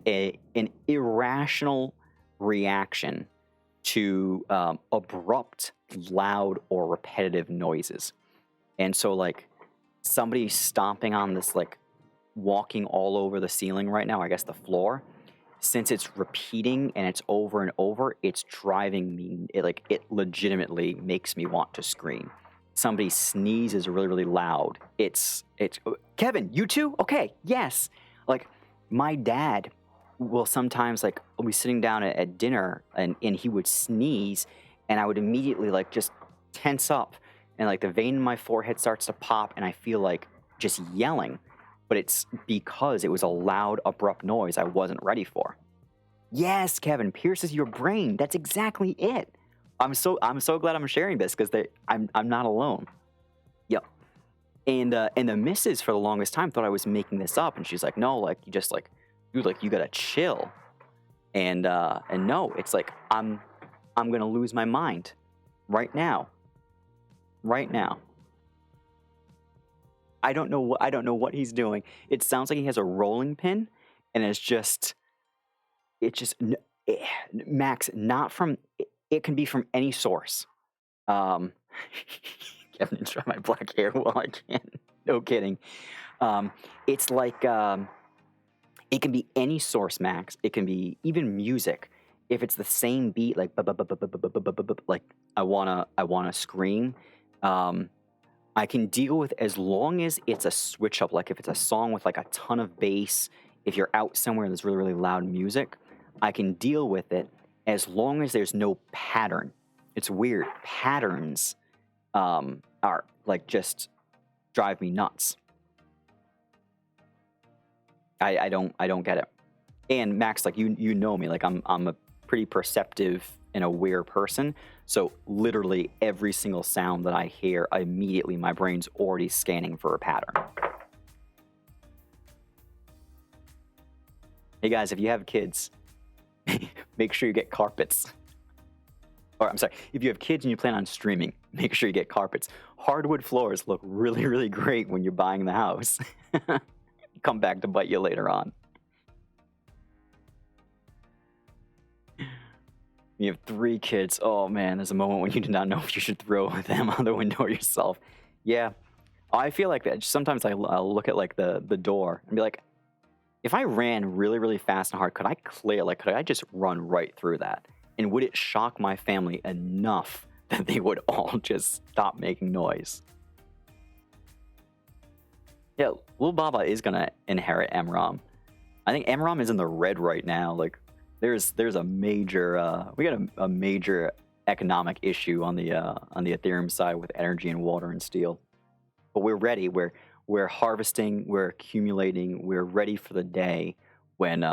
an irrational reaction to abrupt, loud, or repetitive noises. And so like somebody stomping on this, like walking all over the ceiling right now, I guess the floor, since it's repeating and it's over and over, it's driving me, it legitimately makes me want to scream. Somebody sneezes really, really loud. It's Kevin, you too? Okay, yes. Like my dad will sometimes like be sitting down at dinner and he would sneeze and I would immediately like just tense up and like the vein in my forehead starts to pop and I feel like just yelling. But it's because it was a loud, abrupt noise I wasn't ready for. Yes, Kevin, pierces your brain. That's exactly it. I'm so glad I'm sharing this because I'm not alone. Yep. And the missus for the longest time thought I was making this up, and she's like, no, like you just like, dude, like you gotta chill. And no, it's like I'm gonna lose my mind right now. Right now. I don't know what he's doing. It sounds like he has a rolling pin, and Max, not from. It can be from any source. Kevin, try my black hair while I can. No kidding. It's like it can be any source, Max. It can be even music. If it's the same beat, like like I wanna scream. I can deal with as long as it's a switch up. Like if it's a song with like a ton of bass, if you're out somewhere and there's really, really loud music, I can deal with it as long as there's no pattern. It's weird. Patterns are like just drive me nuts. I don't get it. And Max, like you know me, like I'm a pretty perceptive and aware person. So literally every single sound that I hear, immediately my brain's already scanning for a pattern. Hey guys, if you have kids, make sure you get carpets. Or I'm sorry, if you have kids and you plan on streaming, make sure you get carpets. Hardwood floors look really, really great when you're buying the house. Come back to bite you later on. You have 3 kids. Oh man, there's a moment when you do not know if you should throw them out the window or yourself. Yeah, I feel like that. Sometimes I'll look at like the door and be like, if I ran really, really fast and hard, could I just run right through that? And would it shock my family enough that they would all just stop making noise? Yeah, Lil Baba is gonna inherit Emrom. I think Emrom is in the red right now. Like, there's a major we got a major economic issue on the Ethereum side with energy and water and steel. But we're ready. We're harvesting. We're accumulating. We're ready for the day when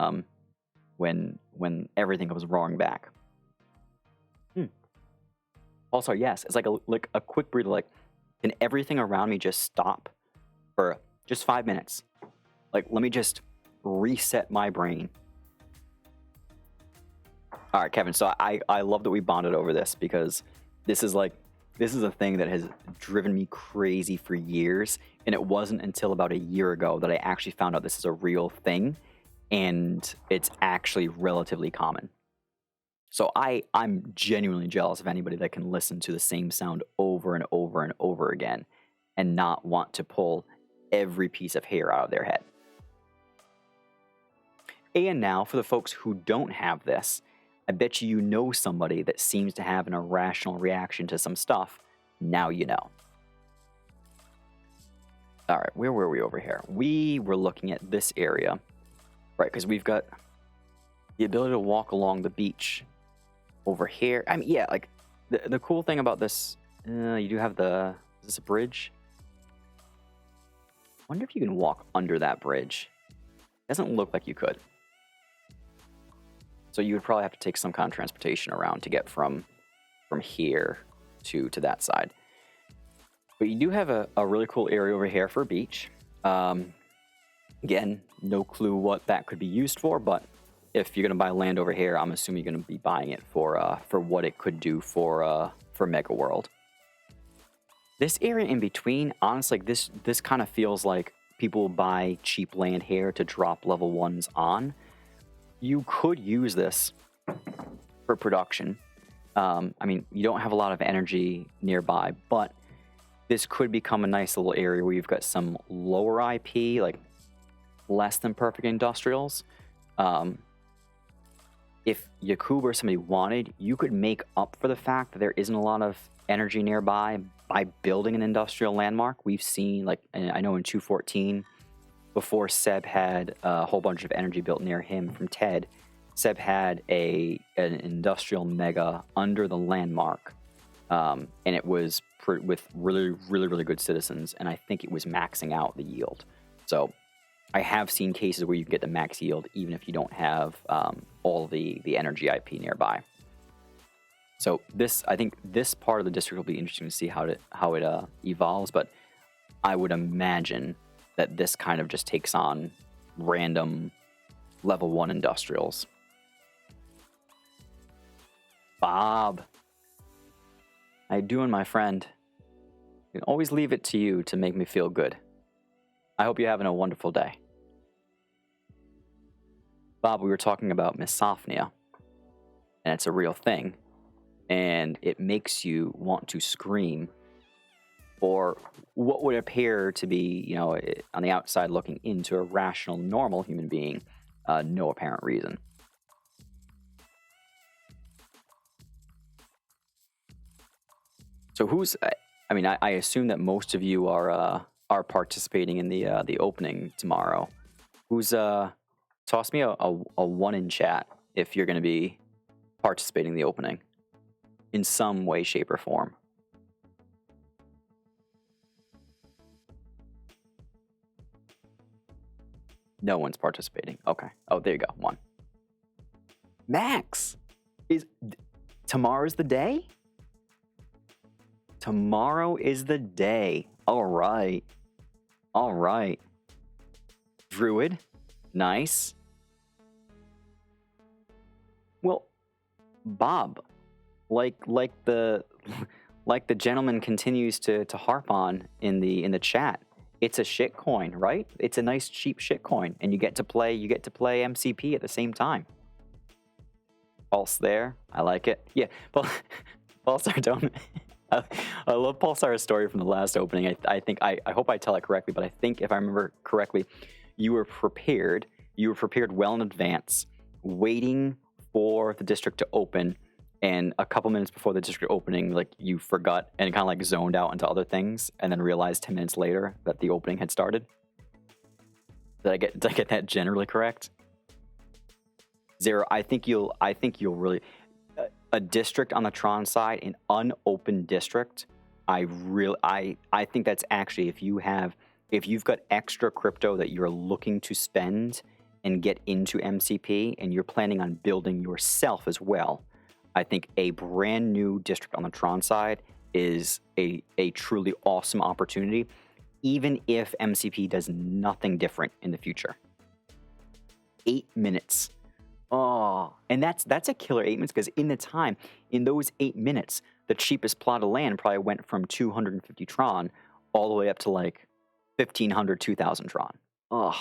everything goes roaring back. Also, yes, it's like a quick breather. Like, can everything around me just stop for just 5 minutes? Like, let me just reset my brain. All right, Kevin. So I love that we bonded over this, because this is a thing that has driven me crazy for years, and it wasn't until about a year ago that I actually found out this is a real thing, and it's actually relatively common. So I'm genuinely jealous of anybody that can listen to the same sound over and over and over again and not want to pull every piece of hair out of their head. And now, for the folks who don't have this, I bet you know somebody that seems to have an irrational reaction to some stuff. Now you know. All right, where were we over here? We were looking at this area, right? Because we've got the ability to walk along the beach over here. I mean, yeah, like the cool thing about this, you do have is this a bridge? I wonder if you can walk under that bridge. Doesn't look like you could. So you would probably have to take some kind of transportation around to get from here to that side. But you do have a really cool area over here for a beach. Again, no clue what that could be used for, but if you're going to buy land over here, I'm assuming you're going to be buying it for what it could do for Mega World. This area in between, honestly, this kind of feels like people buy cheap land here to drop level 1s on. You could use this for production. I mean, you don't have a lot of energy nearby, but this could become a nice little area where you've got some lower IP, like less than perfect industrials. If Yakub or somebody wanted, you could make up for the fact that there isn't a lot of energy nearby by building an industrial landmark. We've seen, like, I know in 2.14, before Seb had a whole bunch of energy built near him from TED, Seb had an industrial mega under the landmark, and it was with really, really, really good citizens, and I think it was maxing out the yield. So I have seen cases where you can get the max yield even if you don't have all the energy IP nearby. So I think this part of the district will be interesting to see how it evolves, but I would imagine that this kind of just takes on random level 1 industrials. Bob, how you doing, my friend? I can always leave it to you to make me feel good. I hope you're having a wonderful day. Bob, we were talking about misophonia, and it's a real thing, and it makes you want to scream for what would appear to be, on the outside looking into a rational, normal human being, no apparent reason. So I assume that most of you are participating in the opening tomorrow. Toss me a 1 in chat if you're going to be participating in the opening in some way, shape, or form. No one's participating. Okay. Oh, there you go. 1. Max, tomorrow's the day? Tomorrow is the day. All right. Druid, nice. Well, Bob, like the gentleman continues to harp on in the chat, it's a shit coin, right? It's a nice cheap shit coin, and you get to play MCP at the same time. Pulse there. I like it. Yeah, Pulsar don't. I love Pulsar's story from the last opening. I think I hope I tell it correctly, but I think if I remember correctly, you were prepared. You were prepared well in advance, waiting for the district to open, and a couple minutes before the district opening, like you forgot and kind of like zoned out into other things, and then realized 10 minutes later that the opening had started. Did I get that generally correct? Zero. I think you'll really a district on the Tron side, an unopened district. I think that's actually if you've got extra crypto that you're looking to spend and get into MCP, and you're planning on building yourself as well, I think a brand new district on the Tron side is a truly awesome opportunity, even if MCP does nothing different in the future. 8 minutes. Oh, and that's a killer 8 minutes, because in those 8 minutes, the cheapest plot of land probably went from 250 Tron all the way up to like 1,500, 2,000 Tron. Oh.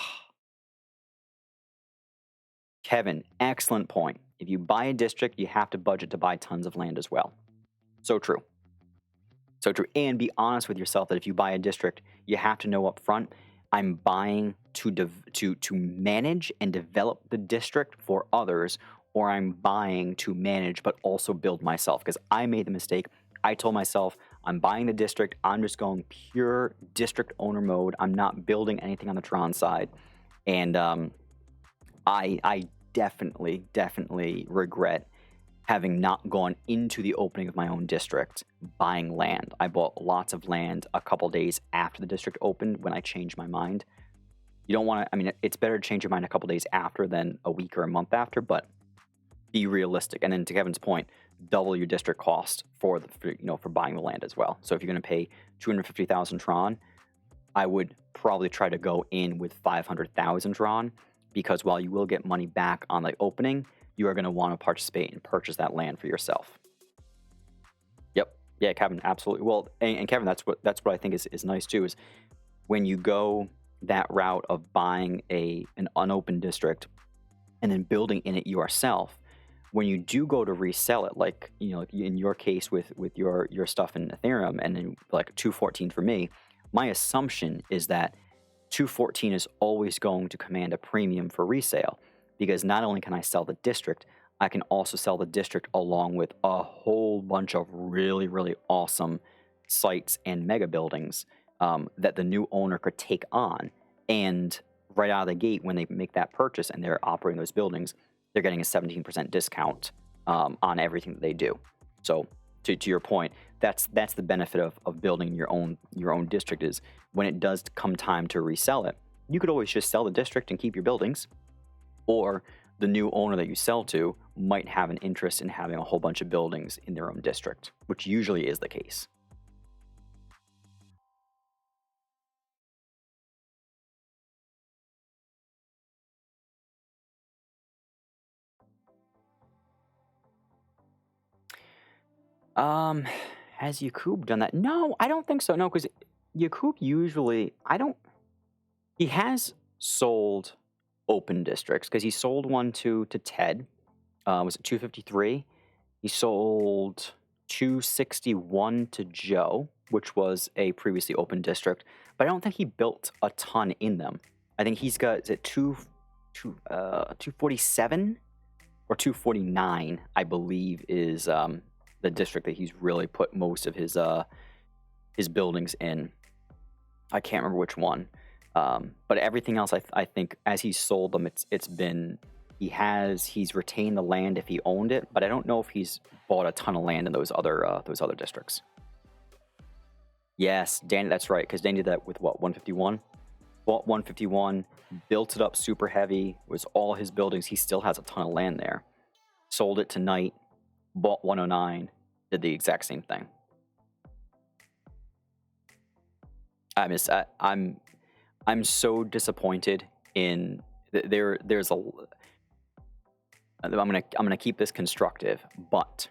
Kevin, excellent point. If you buy a district, you have to budget to buy tons of land as well. So true. So true. And be honest with yourself that if you buy a district, you have to know up front, I'm buying to manage and develop the district for others, or I'm buying to manage but also build myself. Because I made the mistake. I told myself, I'm buying the district. I'm just going pure district owner mode. I'm not building anything on the Tron side. And I definitely regret having not gone into the opening of my own district, buying land. I bought lots of land a couple days after the district opened when I changed my mind. You don't want to, I mean, it's better to change your mind a couple days after than a week or a month after, but be realistic. And then to Kevin's point, double your district cost for buying the land as well. So if you're going to pay 250,000 Tron, I would probably try to go in with 500,000 Tron, because while you will get money back on the opening, you are going to want to participate and purchase that land for yourself. Yep. Yeah, Kevin, absolutely. Well, and Kevin, that's what I think is nice too, is when you go that route of buying an unopened district and then building in it yourself, when you do go to resell it, like in your case with your stuff in Ethereum, and then like 214 for me, my assumption is that 214 is always going to command a premium for resale, because not only can I sell the district, I can also sell the district along with a whole bunch of really, really awesome sites and mega buildings that the new owner could take on. And right out of the gate, when they make that purchase and they're operating those buildings, they're getting a 17% discount on everything that they do. So to your point, that's the benefit of building your own district, is when it does come time to resell it, you could always just sell the district and keep your buildings, or the new owner that you sell to might have an interest in having a whole bunch of buildings in their own district, which usually is the case. Has Yakub done that? No, I don't think so. No, because Yakub usually, he has sold open districts, because he sold one to Ted. Was it 253? He sold 261 to Joe, which was a previously open district, but I don't think he built a ton in them. I think he's got, is it 247 or 249, I believe, is the district that he's really put most of his buildings in. I can't remember which one, but everything else, I think, as he's sold them, it's been, he's retained the land if he owned it, but I don't know if he's bought a ton of land in those other districts. Yes, Danny, that's right, because Danny did that with what, 151? Bought 151, built it up super heavy, was all his buildings. He still has a ton of land there. Sold it tonight, bought 109, did the exact same thing. I'm so disappointed in there's a. I'm gonna keep this constructive, but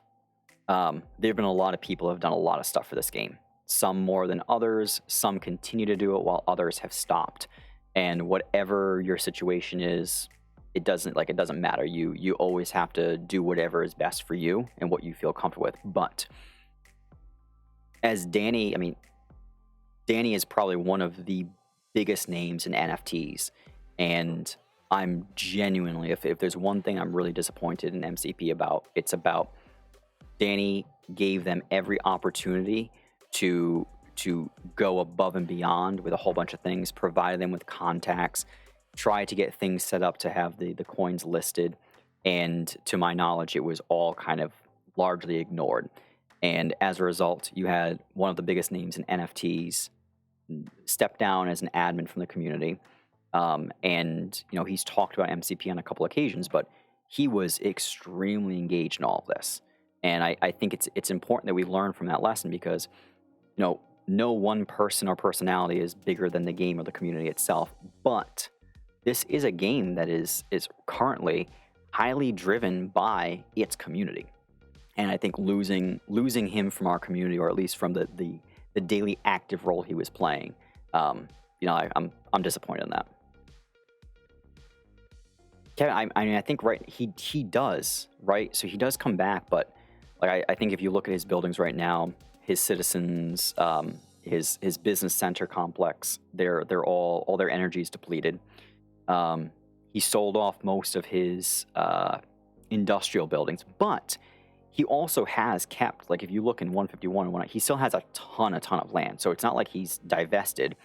there've been a lot of people who have done a lot of stuff for this game. Some more than others. Some continue to do it while others have stopped. And whatever your situation is, it doesn't matter. You always have to do whatever is best for you and what you feel comfortable with. But as Danny, I mean, Danny is probably one of the biggest names in NFTs, and I'm genuinely, if there's one thing I'm really disappointed in MCP about, it's about Danny gave them every opportunity to go above and beyond with a whole bunch of things, provided them with contacts, try to get things set up to have the coins listed, and to my knowledge, it was all kind of largely ignored. And as a result, you had one of the biggest names in NFTs step down as an admin from the community. And he's talked about MCP on a couple occasions, but he was extremely engaged in all of this. And I think it's important that we learn from that lesson, because no one person or personality is bigger than the game or the community itself. But this is a game that is currently highly driven by its community. And I think losing him from our community, or at least from the daily active role he was playing, I'm disappointed in that. Kevin, I mean, I think right, he does, right? So he does come back, but like I think if you look at his buildings right now, his citizens, his business center complex, they're all their energy is depleted. He sold off most of his industrial buildings, but he also has kept, like if you look in 151, he still has a ton of land. So it's not like he's divested.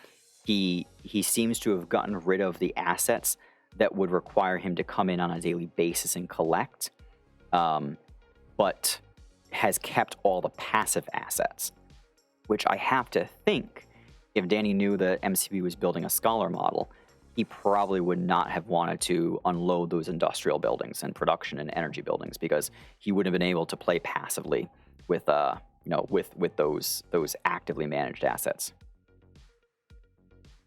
He seems to have gotten rid of the assets that would require him to come in on a daily basis and collect, but has kept all the passive assets, which I have to think, if Danny knew that MCP was building a scholar model, he probably would not have wanted to unload those industrial buildings and production and energy buildings, because he wouldn't have been able to play passively with with those actively managed assets.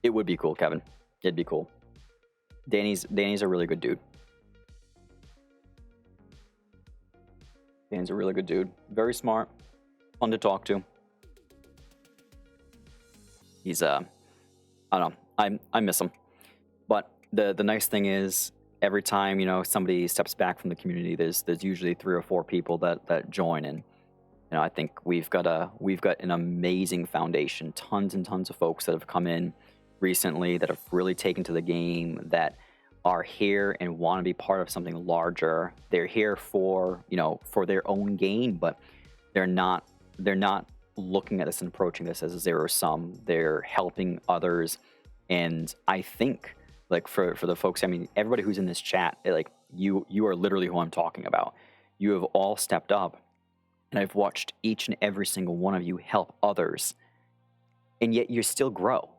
It would be cool, Kevin. It'd be cool. Danny's a really good dude. Danny's a really good dude. Very smart, fun to talk to. He's I don't know. I miss him. But the nice thing is, every time somebody steps back from the community, there's usually 3 or 4 people that join, and I think we've got an amazing foundation. Tons and tons of folks that have come in recently that have really taken to the game, that are here and want to be part of something larger. They're here for their own gain, but they're not looking at this and approaching this as a zero sum. They're helping others, and I think, like, for the folks, I mean, everybody who's in this chat, like, you are literally who I'm talking about. You have all stepped up, and I've watched each and every single one of you help others, and yet you still grow.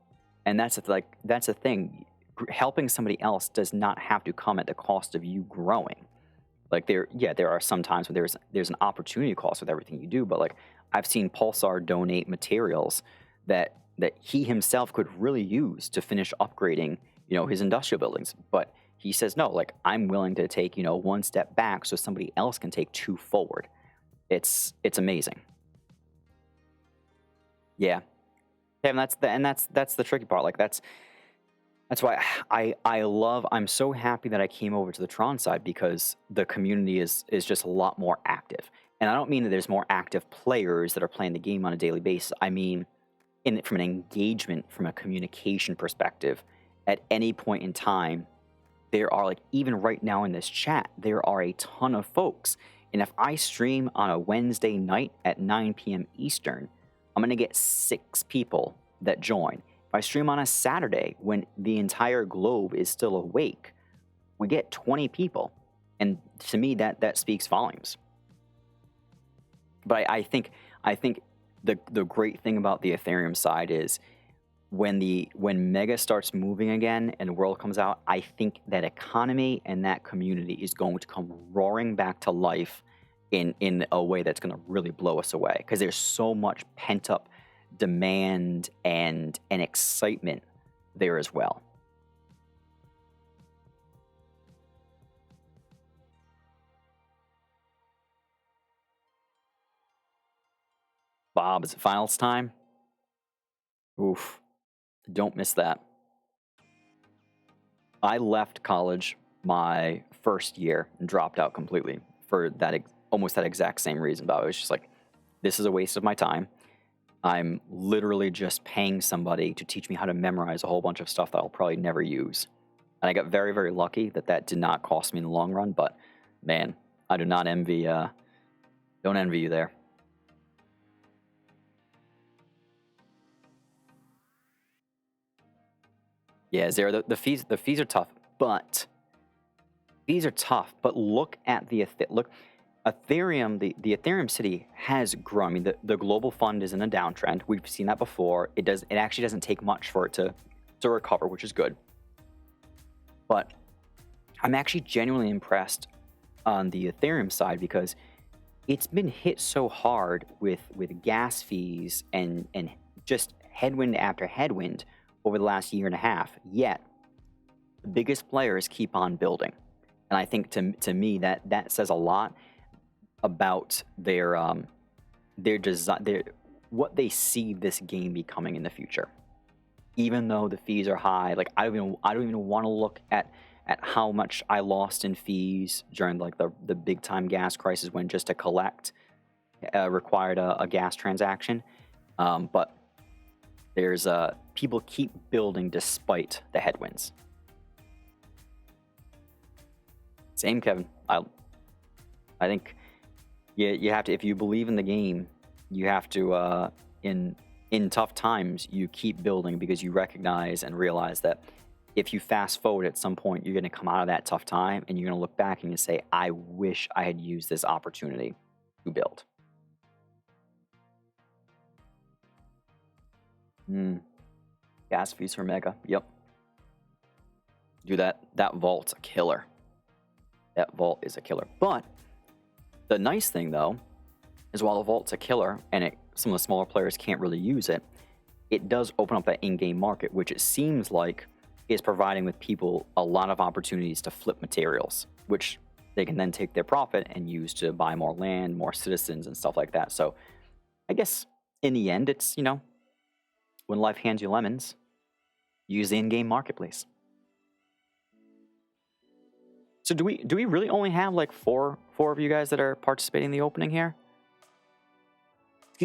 And that's the thing. Helping somebody else does not have to come at the cost of you growing. Like, there are some times when there's an opportunity cost with everything you do, but like, I've seen Pulsar donate materials that he himself could really use to finish upgrading his industrial buildings, but he says, no, like, I'm willing to take 1 step back so somebody else can take 2 forward. It's amazing. Yeah, and that's the tricky part. Like, that's why I'm so happy that I came over to the Tron side, because the community is just a lot more active. And I don't mean that there's more active players that are playing the game on a daily basis. I mean, from an engagement, from a communication perspective, at any point in time, there are, like, even right now in this chat, there are a ton of folks. And if I stream on a Wednesday night at 9 p.m. Eastern, I'm going to get 6 people that join. If I stream on a Saturday when the entire globe is still awake, we get 20 people. And to me, that speaks volumes. But I think the great thing about the Ethereum side is, when Mega starts moving again and the world comes out, I think that economy and that community is going to come roaring back to life in a way that's going to really blow us away, because there's so much pent up demand and excitement there as well. Bob, is it finals time? Oof. Don't miss that. I left college my first year and dropped out completely for that almost that exact same reason. But I was just like, this is a waste of my time. I'm literally just paying somebody to teach me how to memorize a whole bunch of stuff that I'll probably never use. And I got very, very lucky that did not cost me in the long run. But man, I do not envy, don't envy you there. Yeah, Zero, the fees are tough, but look at Ethereum, the Ethereum city has grown. I mean, the global fund is in a downtrend. We've seen that before. It actually doesn't take much for it to recover, which is good. But I'm actually genuinely impressed on the Ethereum side because it's been hit so hard with gas fees and just headwind after headwind over the last year and a half. Yet the biggest players keep on building, and I think to me that says a lot about their design, what they see this game becoming in the future. Even though the fees are high, like I don't even want to look at how much I lost in fees during like the big time gas crisis when just to collect required a gas transaction. But there's people keep building despite the headwinds. Same, Kevin. I think you have to, if you believe in the game, you have to in tough times you keep building because you recognize and realize that if you fast forward at some point, you're going to come out of that tough time and you're going to look back and you say, I wish I had used this opportunity to build. Gas fees for Mega. Yep. Dude, that vault's a killer. That vault is a killer. But the nice thing, though, is while the vault's a killer and some of the smaller players can't really use it, it does open up that in-game market, which it seems like is providing with people a lot of opportunities to flip materials, which they can then take their profit and use to buy more land, more citizens, and stuff like that. So I guess in the end, it's, when life hands you lemons, use the in-game marketplace. So do we really only have like four of you guys that are participating in the opening here?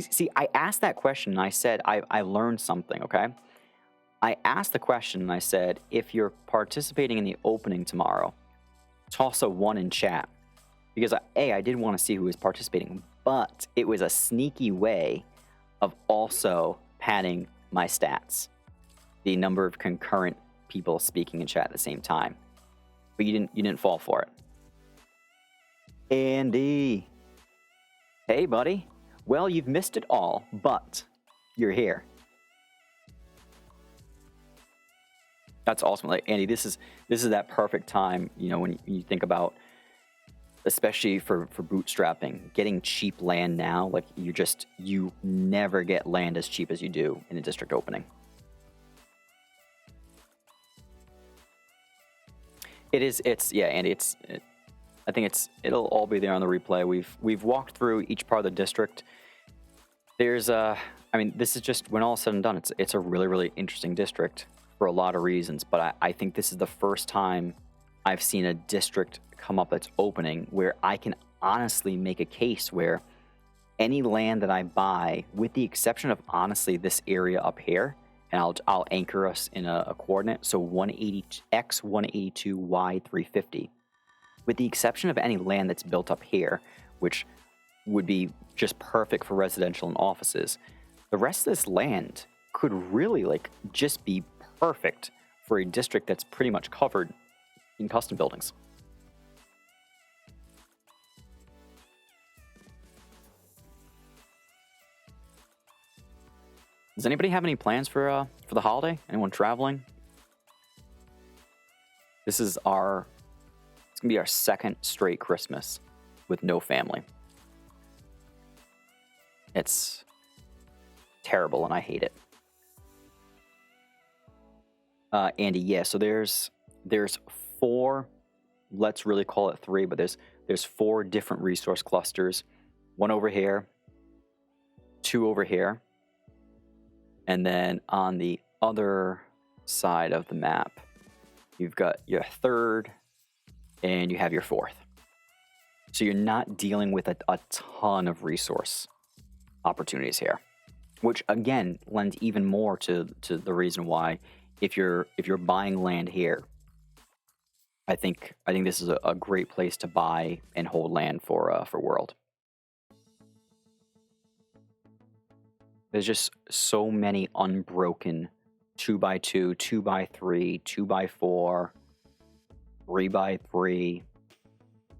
See, I asked that question and I said I learned something, okay? I asked the question and I said, if you're participating in the opening tomorrow, toss a 1 in chat. Because I did want to see who was participating, but it was a sneaky way of also padding my stats. The number of concurrent people speaking in chat at the same time. But you didn't fall for it. Andy. Hey, buddy. Well, you've missed it all, but you're here. That's awesome. Like, Andy, this is that perfect time, when you think about, especially for bootstrapping, getting cheap land now. Like you never get land as cheap as you do in a district opening. Andy, I think it'll all be there on the replay. We've walked through each part of the district. There's this is just, when all is said and done, it's a really, really interesting district for a lot of reasons, but I think this is the first time I've seen a district come up that's opening where I can honestly make a case where any land that I buy, with the exception of honestly this area up here, and I'll anchor us in a coordinate, so 180 x 182 y 350. With the exception of any land that's built up here, which would be just perfect for residential and offices, the rest of this land could really just be perfect for a district that's pretty much covered in custom buildings. Does anybody have any plans for the holiday? Anyone traveling? It's gonna be our second straight Christmas with no family. It's terrible and I hate it. Andy, yeah, so there's 4, let's really call it 3, but there's 4 different resource clusters. 1 over here, 2 over here, and then on the other side of the map, you've got your 3rd and you have your 4th. So you're not dealing with a ton of resource opportunities here, which again lends even more to the reason why if you're buying land here, I think this is a great place to buy and hold land for World. There's just so many unbroken 2x2, 2x3, 2x4, 3x3.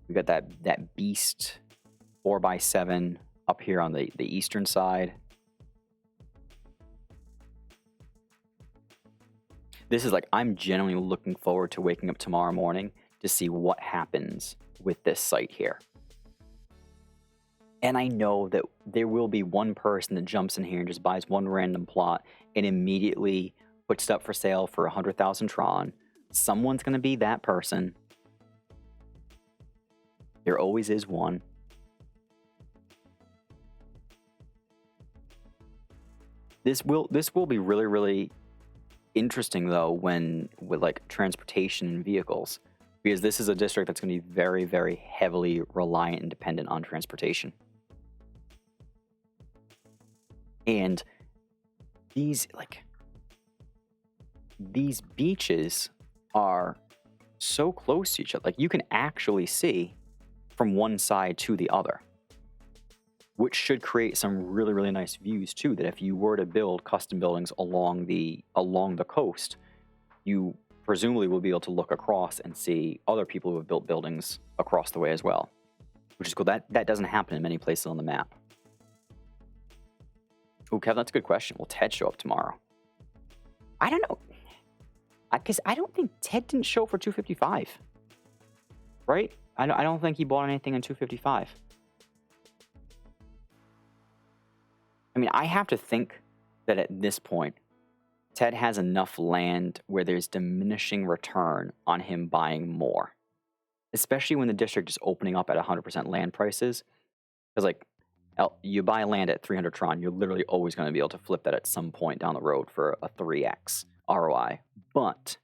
We got that beast 4x7 up here on the eastern side. This is like, I'm genuinely looking forward to waking up tomorrow morning to see what happens with this site here. And I know that there will be one person that jumps in here and just buys one random plot and immediately puts it up for sale for 100,000 Tron. Someone's going to be that person. There always is one. This will be really, really interesting though with like transportation and vehicles, because this is a district that's going to be very, very heavily reliant and dependent on transportation. And these beaches are so close to each other. Like, you can actually see from one side to the other, which should create some really, really nice views too, that if you were to build custom buildings along the coast, you presumably will be able to look across and see other people who have built buildings across the way as well, which is cool. That doesn't happen in many places on the map. Oh, Kevin, that's a good question. Will Ted show up tomorrow? I don't know. Because I don't think Ted didn't show for 255. Right? I don't think he bought anything on 255. I mean, I have to think that at this point, Ted has enough land where there's diminishing return on him buying more. Especially when the district is opening up at 100% land prices. Because, like, you buy land at 300 Tron, you're literally always going to be able to flip that at some point down the road for a 3x ROI. But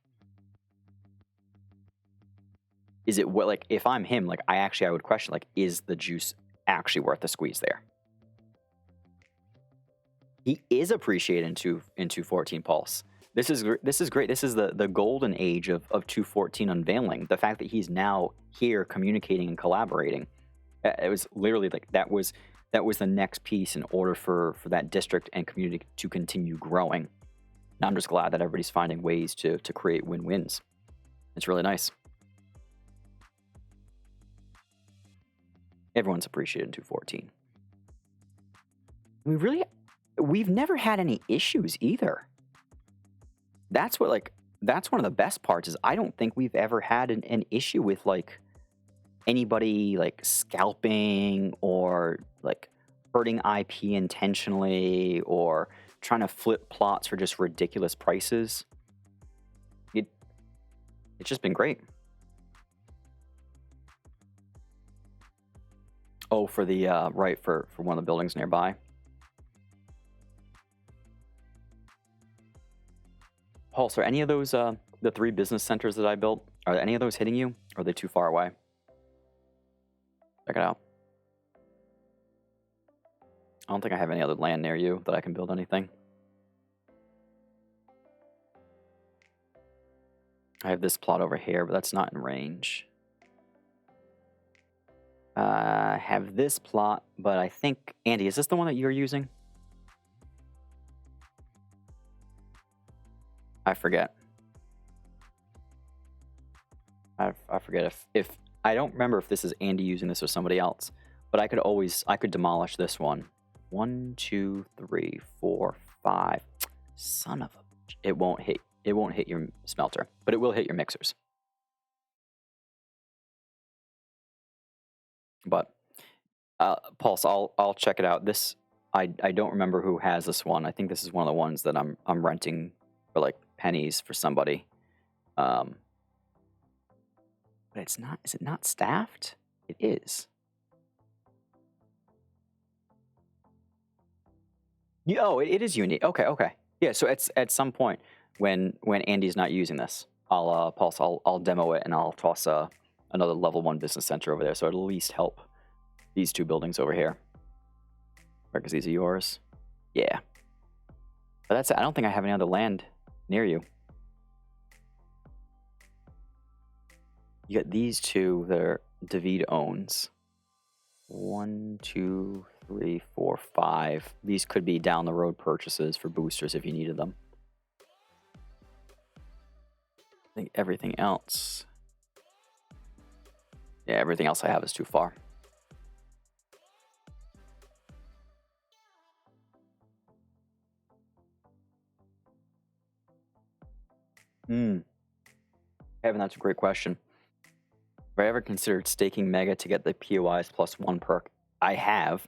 is it what, like, if I'm him, like, I would question, like, is the juice actually worth the squeeze there? He is appreciated in 214 Pulse. This is great. This is the golden age of 214 unveiling. The fact that he's now here communicating and collaborating. It was literally like that was the next piece in order for that district and community to continue growing. And I'm just glad that everybody's finding ways to create win-wins. It's really nice. Everyone's appreciated in 214. We've never had any issues either. That's one of the best parts is I don't think we've ever had an issue with like anybody like scalping or like hurting IP intentionally or trying to flip plots for just ridiculous prices. It's just been great. Oh, for the right for one of the buildings nearby. Pulse, are any of those the 3 business centers that I built, are any of those hitting you? Or are they too far away? Check it out. I don't think I have any other land near you that I can build anything. I have this plot over here, but that's not in range. I have this plot, but I think, Andy, is this the one that you're using? I forget. I forget if I don't remember if this is Andy using this or somebody else, but I could demolish this one. 1, 2, 3, 4, 5. Son of a bitch. It won't hit your smelter, but it will hit your mixers. But Pulse, I'll check it out. This I don't remember who has this one. I think this is one of the ones that I'm renting for like pennies for somebody. But it's not. Is it not staffed? It is. Oh, it is unique. Okay. Yeah. So at some point when Andy's not using this, I'll Pulse. I'll demo it and I'll toss a another level 1 business center over there, so it'll at least help these 2 buildings over here. Because these are yours. Yeah. But that's it. I don't think I have any other land near you. You got these 2 that are David owns. 1, 2, 3, 4, 5. These could be down the road purchases for boosters if you needed them. I think everything else... Yeah, everything else I have is too far. Kevin, that's a great question. Have I ever considered staking Mega to get the POIs +1 perk? I have.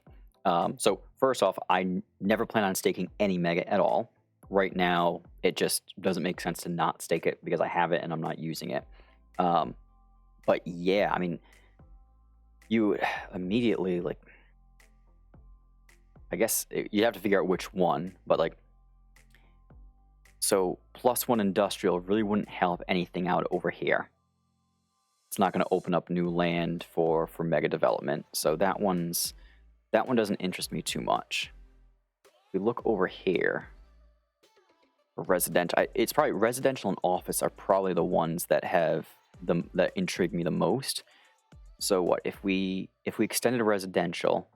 So first off, I never plan on staking any Mega at all. Right now, it just doesn't make sense to not stake it because I have it and I'm not using it. But yeah, I mean, you immediately, like, I guess you have to figure out which one, but like, so +1 industrial really wouldn't help anything out over here. It's not going to open up new land for Mega development, so that one doesn't interest me too much. If we look over here, for residential, it's probably residential and office are probably the ones that have that intrigue me the most. So what if we extended a residential,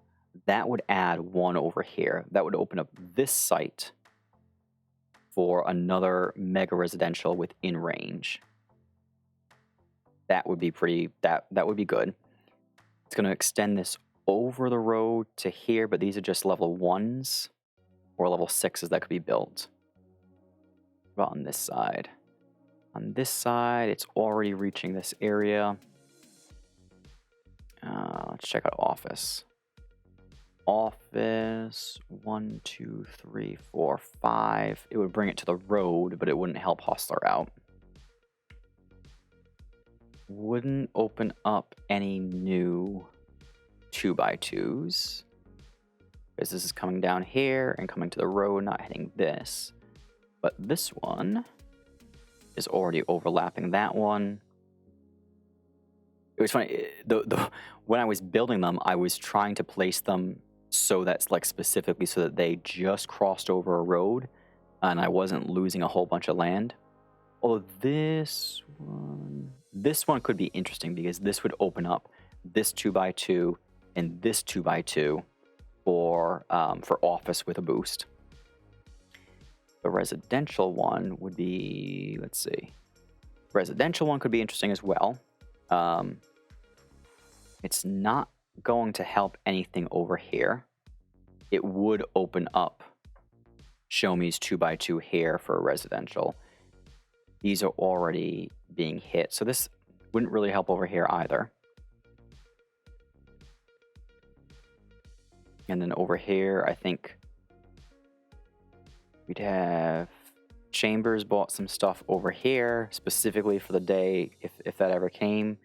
that would add 1 over here. That would open up this site for another Mega residential within range. That would be that would be good. It's going to extend this over the road to here, but these are just level 1s or level 6s that could be built. What about on this side? On this side, it's already reaching this area. Let's check out office. Office 1, 2, 3, 4, 5. It would bring it to the road, but it wouldn't help Hostler out. Wouldn't open up any new 2x2s. Because this is coming down here and coming to the road, not hitting this. But this one is already overlapping that one. It was funny, when I was building them, I was trying to place them so that's like specifically so that they just crossed over a road and I wasn't losing a whole bunch of land. Although this one could be interesting because this would open up this 2x2 and this 2x2 for office with a boost. The residential one would be, let's see, residential one could be interesting as well. It's not going to help anything over here. It would open up Show Me's 2x2 here for a residential. These are already being hit, so this wouldn't really help over here either. And then over here, I think we'd have Chambers bought some stuff over here specifically for the day if that ever came.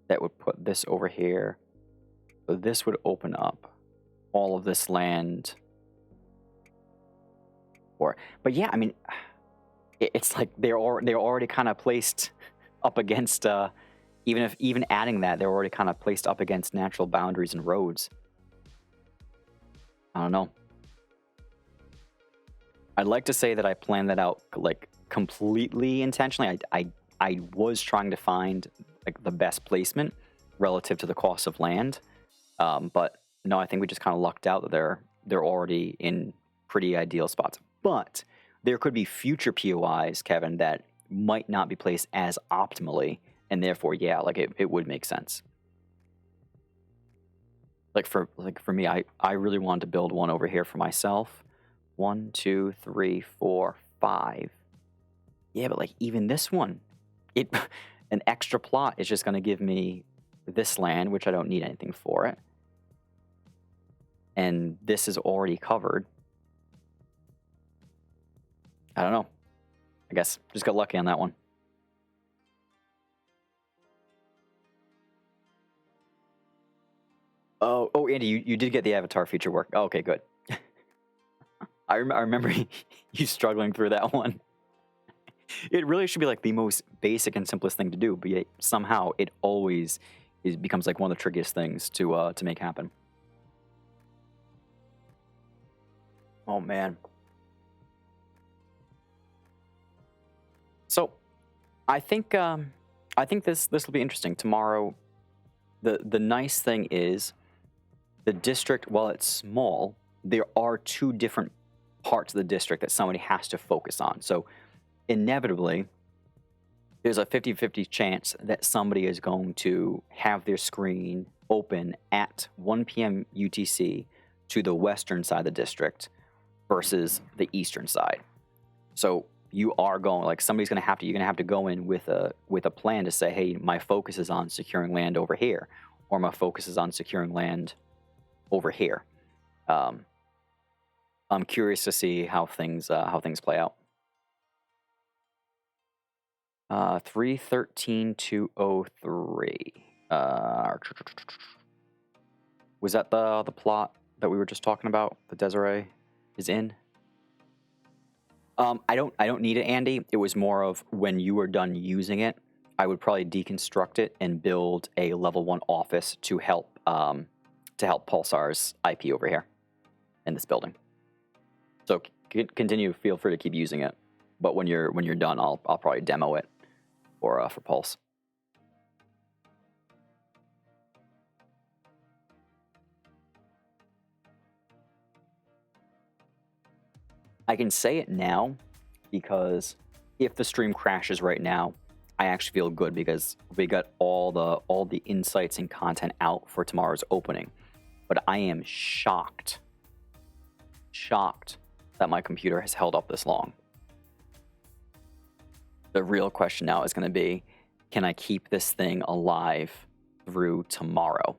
That would put this over here. So this would open up all of this land. But yeah, I mean, it's like they're already kind of placed up against. Even adding that, they're already kind of placed up against natural boundaries and roads. I don't know. I'd like to say that I planned that out like completely intentionally. I was trying to find like the best placement relative to the cost of land, but no, I think we just kind of lucked out that they're already in pretty ideal spots. But there could be future POIs, Kevin, that might not be placed as optimally, and therefore, yeah, like it would make sense. Like for me, I really wanted to build one over here for myself. 1, 2, 3, 4, 5. Yeah, but like even this one, an extra plot is just going to give me this land, which I don't need anything for it. And this is already covered. I don't know. I guess just got lucky on that one. Oh, Andy, you did get the avatar feature work. Oh, okay, good. I remember you struggling through that one. It really should be like the most basic and simplest thing to do, but yet somehow it always becomes like one of the trickiest things to make happen. Oh man. So I think this will be interesting tomorrow. The nice thing is the district, while it's small, there are two different parts of the district that somebody has to focus on. So inevitably, there's a 50-50 chance that somebody is going to have their screen open at 1 p.m. UTC to the western side of the district versus the eastern side. So you are going, like, somebody's going to have to, you're going to have to go in with a plan to say, hey, my focus is on securing land over here, or my focus is on securing land over here. I'm curious to see how things play out. 313-203. Was that the plot that we were just talking about that Desiree is in? I don't need it, Andy. It was more of when you were done using it, I would probably deconstruct it and build a level 1 office to help Pulsar's IP over here in this building. So continue. Feel free to keep using it, but when you're done, I'll probably demo it for Pulse. I can say it now because if the stream crashes right now, I actually feel good because we got all the insights and content out for tomorrow's opening. But I am shocked that my computer has held up this long. The real question now is going to be, can I keep this thing alive through tomorrow?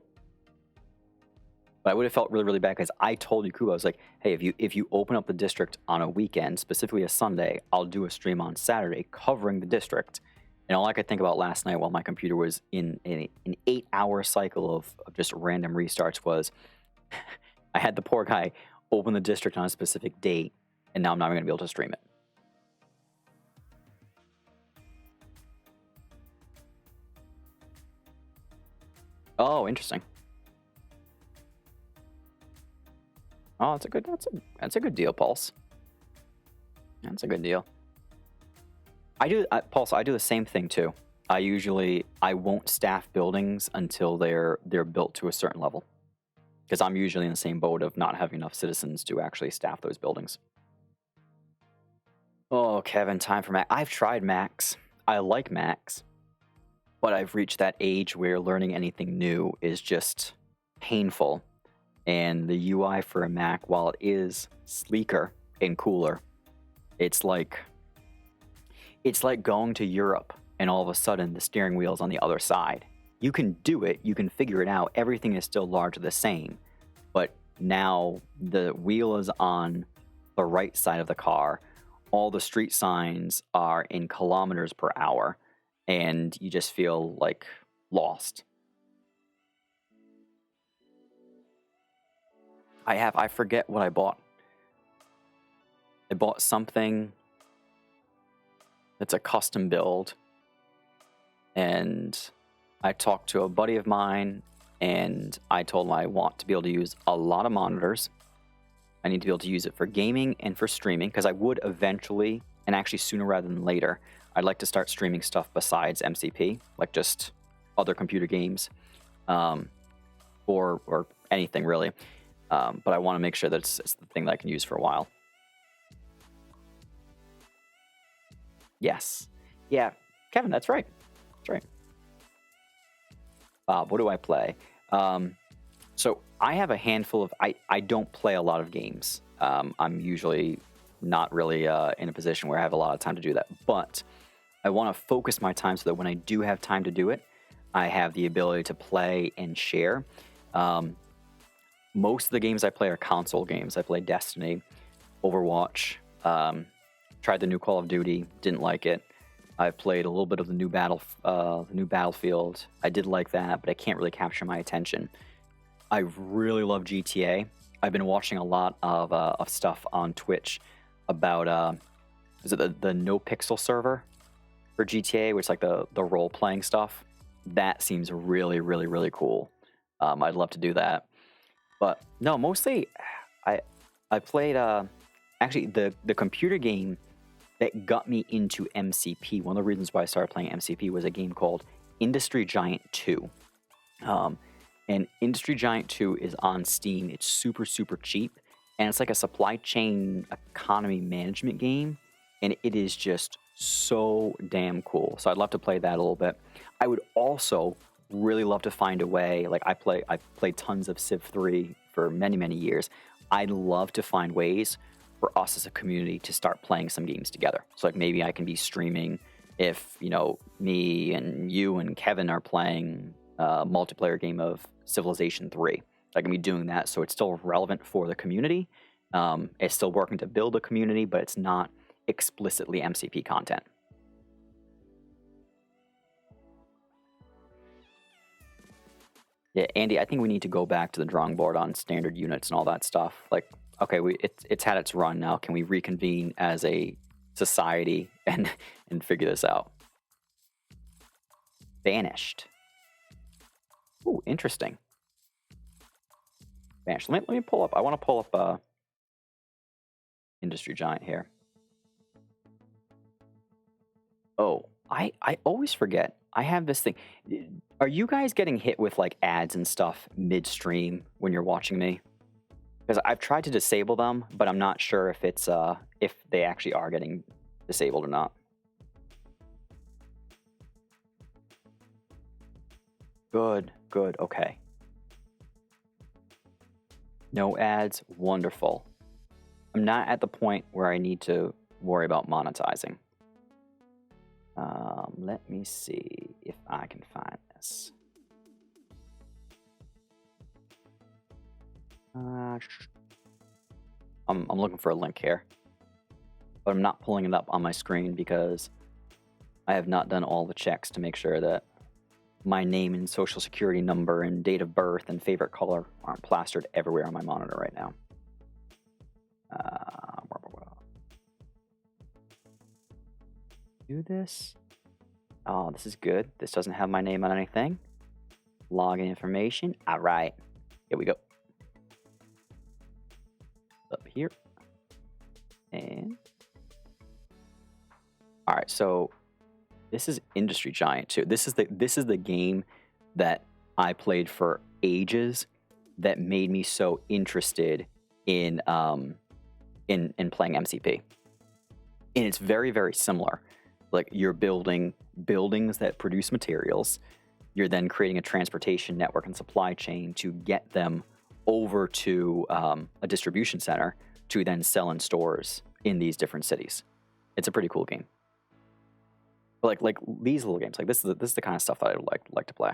But I would have felt really, really bad because I told Yakuba, I was like, hey, if you open up the district on a weekend, specifically a Sunday, I'll do a stream on Saturday covering the district. And all I could think about last night while my computer was in an 8-hour cycle of just random restarts was I had the poor guy open the district on a specific date, and now I'm not going to be able to stream it. Oh, interesting. Oh, that's a good deal, Pulse. That's a good deal. Pulse, I do the same thing too. I won't staff buildings until they're built to a certain level, because I'm usually in the same boat of not having enough citizens to actually staff those buildings. Oh, Kevin, time for Mac. I've tried Macs. I like Macs, but I've reached that age where learning anything new is just painful. And the UI for a Mac, while it is sleeker and cooler, it's like going to Europe and all of a sudden the steering wheel's on the other side. You can do it, you can figure it out, everything is still largely the same, but now the wheel is on the right side of the car, all the street signs are in kilometers per hour, and you just feel like lost. I forget what I bought. I bought something that's a custom build, and I talked to a buddy of mine, and I told him I want to be able to use a lot of monitors. I need to be able to use it for gaming and for streaming, because I would eventually, and actually sooner rather than later, I'd like to start streaming stuff besides MCP, like just other computer games, or anything really. But I want to make sure that it's the thing that I can use for a while. Yes. Yeah, Kevin, that's right. That's right. What do I play? So I have a handful of... I don't play a lot of games. I'm usually not really in a position where I have a lot of time to do that. But I want to focus my time so that when I do have time to do it, I have the ability to play and share. Most of the games I play are console games. I play Destiny, Overwatch, tried the new Call of Duty, didn't like it. I've played a little bit of the new Battlefield. I did like that, but I can't really capture my attention. I really love GTA. I've been watching a lot of stuff on Twitch about is it the no pixel server for GTA, which is like the role playing stuff. That seems really, really, really cool. I'd love to do that. But no, mostly I played actually the computer game that got me into MCP. One of the reasons why I started playing MCP was a game called Industry Giant 2. And Industry Giant 2 is on Steam. It's super, super cheap. And it's like a supply chain economy management game. And it is just so damn cool. So I'd love to play that a little bit. I would also really love to find a way. Like I've played tons of Civ 3 for many, many years. I'd love to find ways for us as a community to start playing some games together. So like maybe I can be streaming if, you know, me and you and Kevin are playing a multiplayer game of Civilization 3. I can be doing that so it's still relevant for the community. It's still working to build a community, but it's not explicitly MCP content. Yeah, Andy, I think we need to go back to the drawing board on standard units and all that stuff. Like, okay, it's had its run now. Can we reconvene as a society and figure this out? Banished. Ooh, interesting. Banished. Let me pull up. I want to pull up Industry Giant here. Oh, I always forget. I have this thing. Are you guys getting hit with like ads and stuff midstream when you're watching me? Because I've tried to disable them, but I'm not sure if it's if they actually are getting disabled or not. Good, good, okay. No ads, wonderful. I'm not at the point where I need to worry about monetizing. Let me see if I can find this. I'm looking for a link here, but I'm not pulling it up on my screen because I have not done all the checks to make sure that my name and social security number and date of birth and favorite color aren't plastered everywhere on my monitor right now. Do this. Oh, this is good. This doesn't have my name on anything. Login information. All right. Here we go. Up here. And all right, so this is Industry Giant 2. This is the game that I played for ages that made me so interested in playing MCP. And it's very, very similar. Like you're building buildings that produce materials. You're then creating a transportation network and supply chain to get them over to a distribution center to then sell in stores in these different cities. It's a pretty cool game. But like these little games, like this is the kind of stuff that I like to play.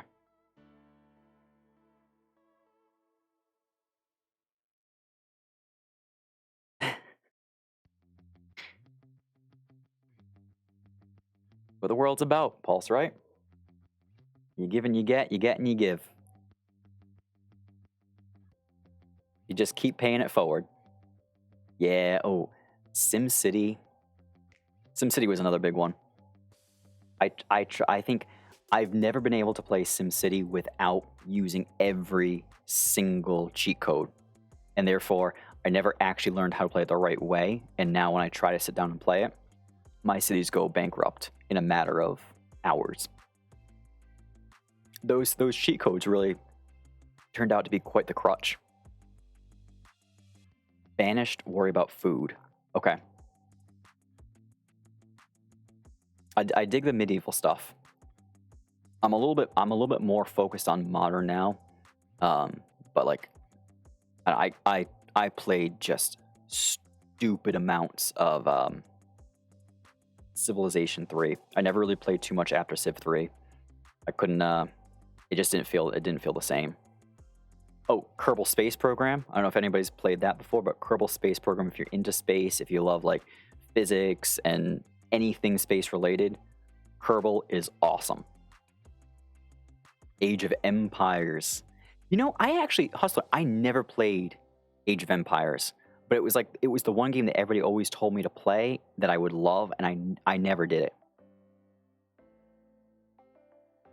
What the world's about, Pulse, right? You give and you get and you give. You just keep paying it forward. Yeah, oh, SimCity. SimCity was another big one. I think I've never been able to play SimCity without using every single cheat code. And therefore, I never actually learned how to play it the right way. And now when I try to sit down and play it, my cities go bankrupt in a matter of hours. Those cheat codes really turned out to be quite the crutch. Banished, worry about food. Okay. I dig the medieval stuff. I'm a little bit more focused on modern now. But like I played just stupid amounts of Civilization 3. I never really played too much after Civ 3. I couldn't it didn't feel the same. Oh, Kerbal Space Program. I don't know if anybody's played that before, but Kerbal Space Program, if you're into space, if you love like physics and anything space related, Kerbal is awesome. Age of Empires. You know, Hustler, I never played Age of Empires. But it was the one game that everybody always told me to play that I would love, and I never did it.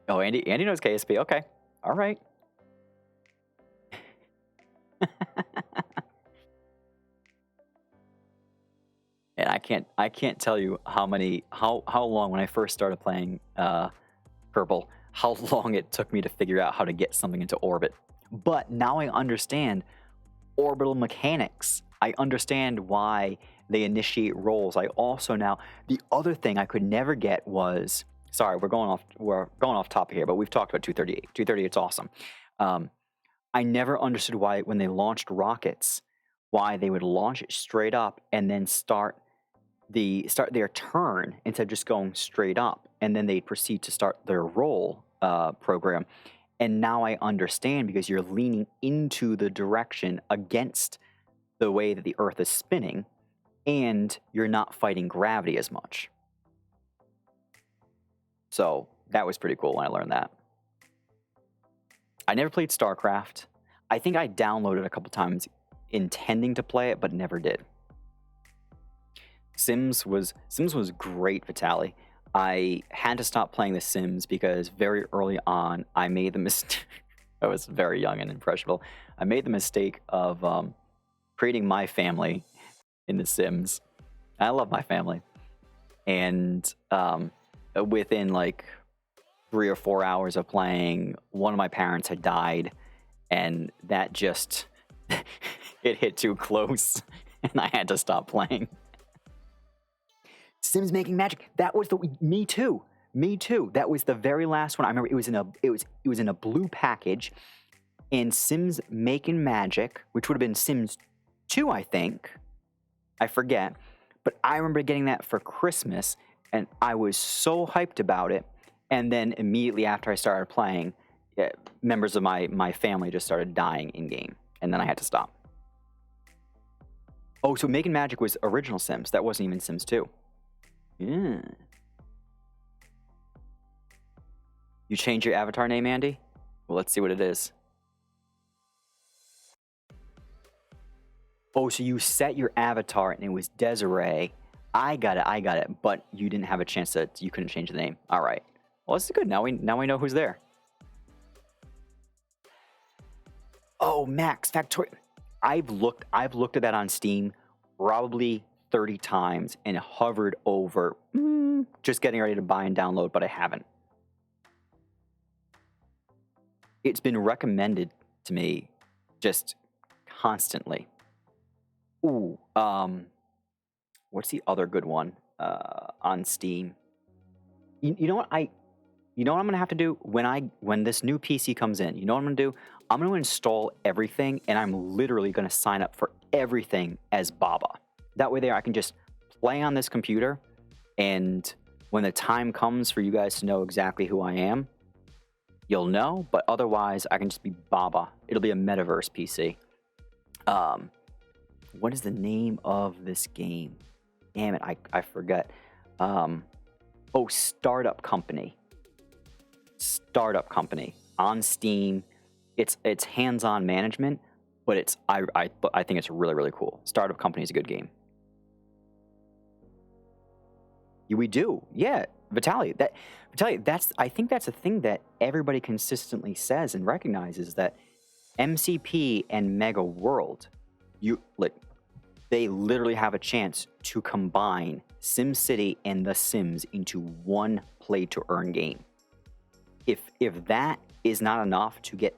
Oh, Andy knows KSP. Okay, all right. And I can't tell you how long when I first started playing Purple, how long it took me to figure out how to get something into orbit. But now I understand orbital mechanics. I understand why they initiate rolls. I also now, the other thing I could never get was, sorry, we're going off topic here, but we've talked about 238. 238's awesome. I never understood why when they launched rockets, why they would launch it straight up and then start their turn instead of just going straight up, and then they proceed to start their roll program. And now I understand, because you're leaning into the direction against the way that the Earth is spinning, and you're not fighting gravity as much. So that was pretty cool when I learned that. I never played StarCraft. I think I downloaded a couple times intending to play it, but never did. Sims was great, Vitaly. I had to stop playing The Sims because very early on I made the mistake. I was very young and impressionable. I made the mistake of creating my family in The Sims. I love my family, and within like 3 or 4 hours of playing, one of my parents had died, and that just it hit too close, and I had to stop playing. Sims Making Magic. That was me too. That was the very last one. I remember it was in a blue package, and Sims Making Magic, which would have been Sims 2, I think. I forget, but I remember getting that for Christmas, and I was so hyped about it. And then immediately after I started playing, members of my family just started dying in game, and then I had to stop. Oh, so Making Magic was original Sims. That wasn't even Sims 2. Yeah. You change your avatar name, Andy? Well, let's see what it is. Oh, so you set your avatar and it was Desiree. I got it. But you didn't have a chance you couldn't change the name. All right. Well, this is good. Now we know who's there. Oh, Max Factorial. I've looked at that on Steam probably 30 times and hovered over just getting ready to buy and download, but I haven't. It's been recommended to me just constantly. Ooh, what's the other good one on Steam? You know what I'm gonna have to do when this new PC comes in? You know what I'm gonna do? I'm gonna install everything, and I'm literally gonna sign up for everything as Baba. That way I can just play on this computer, and when the time comes for you guys to know exactly who I am, you'll know, but otherwise I can just be Baba. It'll be a metaverse PC. What is the name of this game? Damn it, I forget. Startup Company. Startup Company on Steam. It's hands-on management, but I think it's really, really cool. Startup Company is a good game. We do, yeah, Vitaly. I think that's a thing that everybody consistently says and recognizes, that MCP and Mega World, they literally have a chance to combine SimCity and The Sims into one play-to-earn game. If that is not enough to get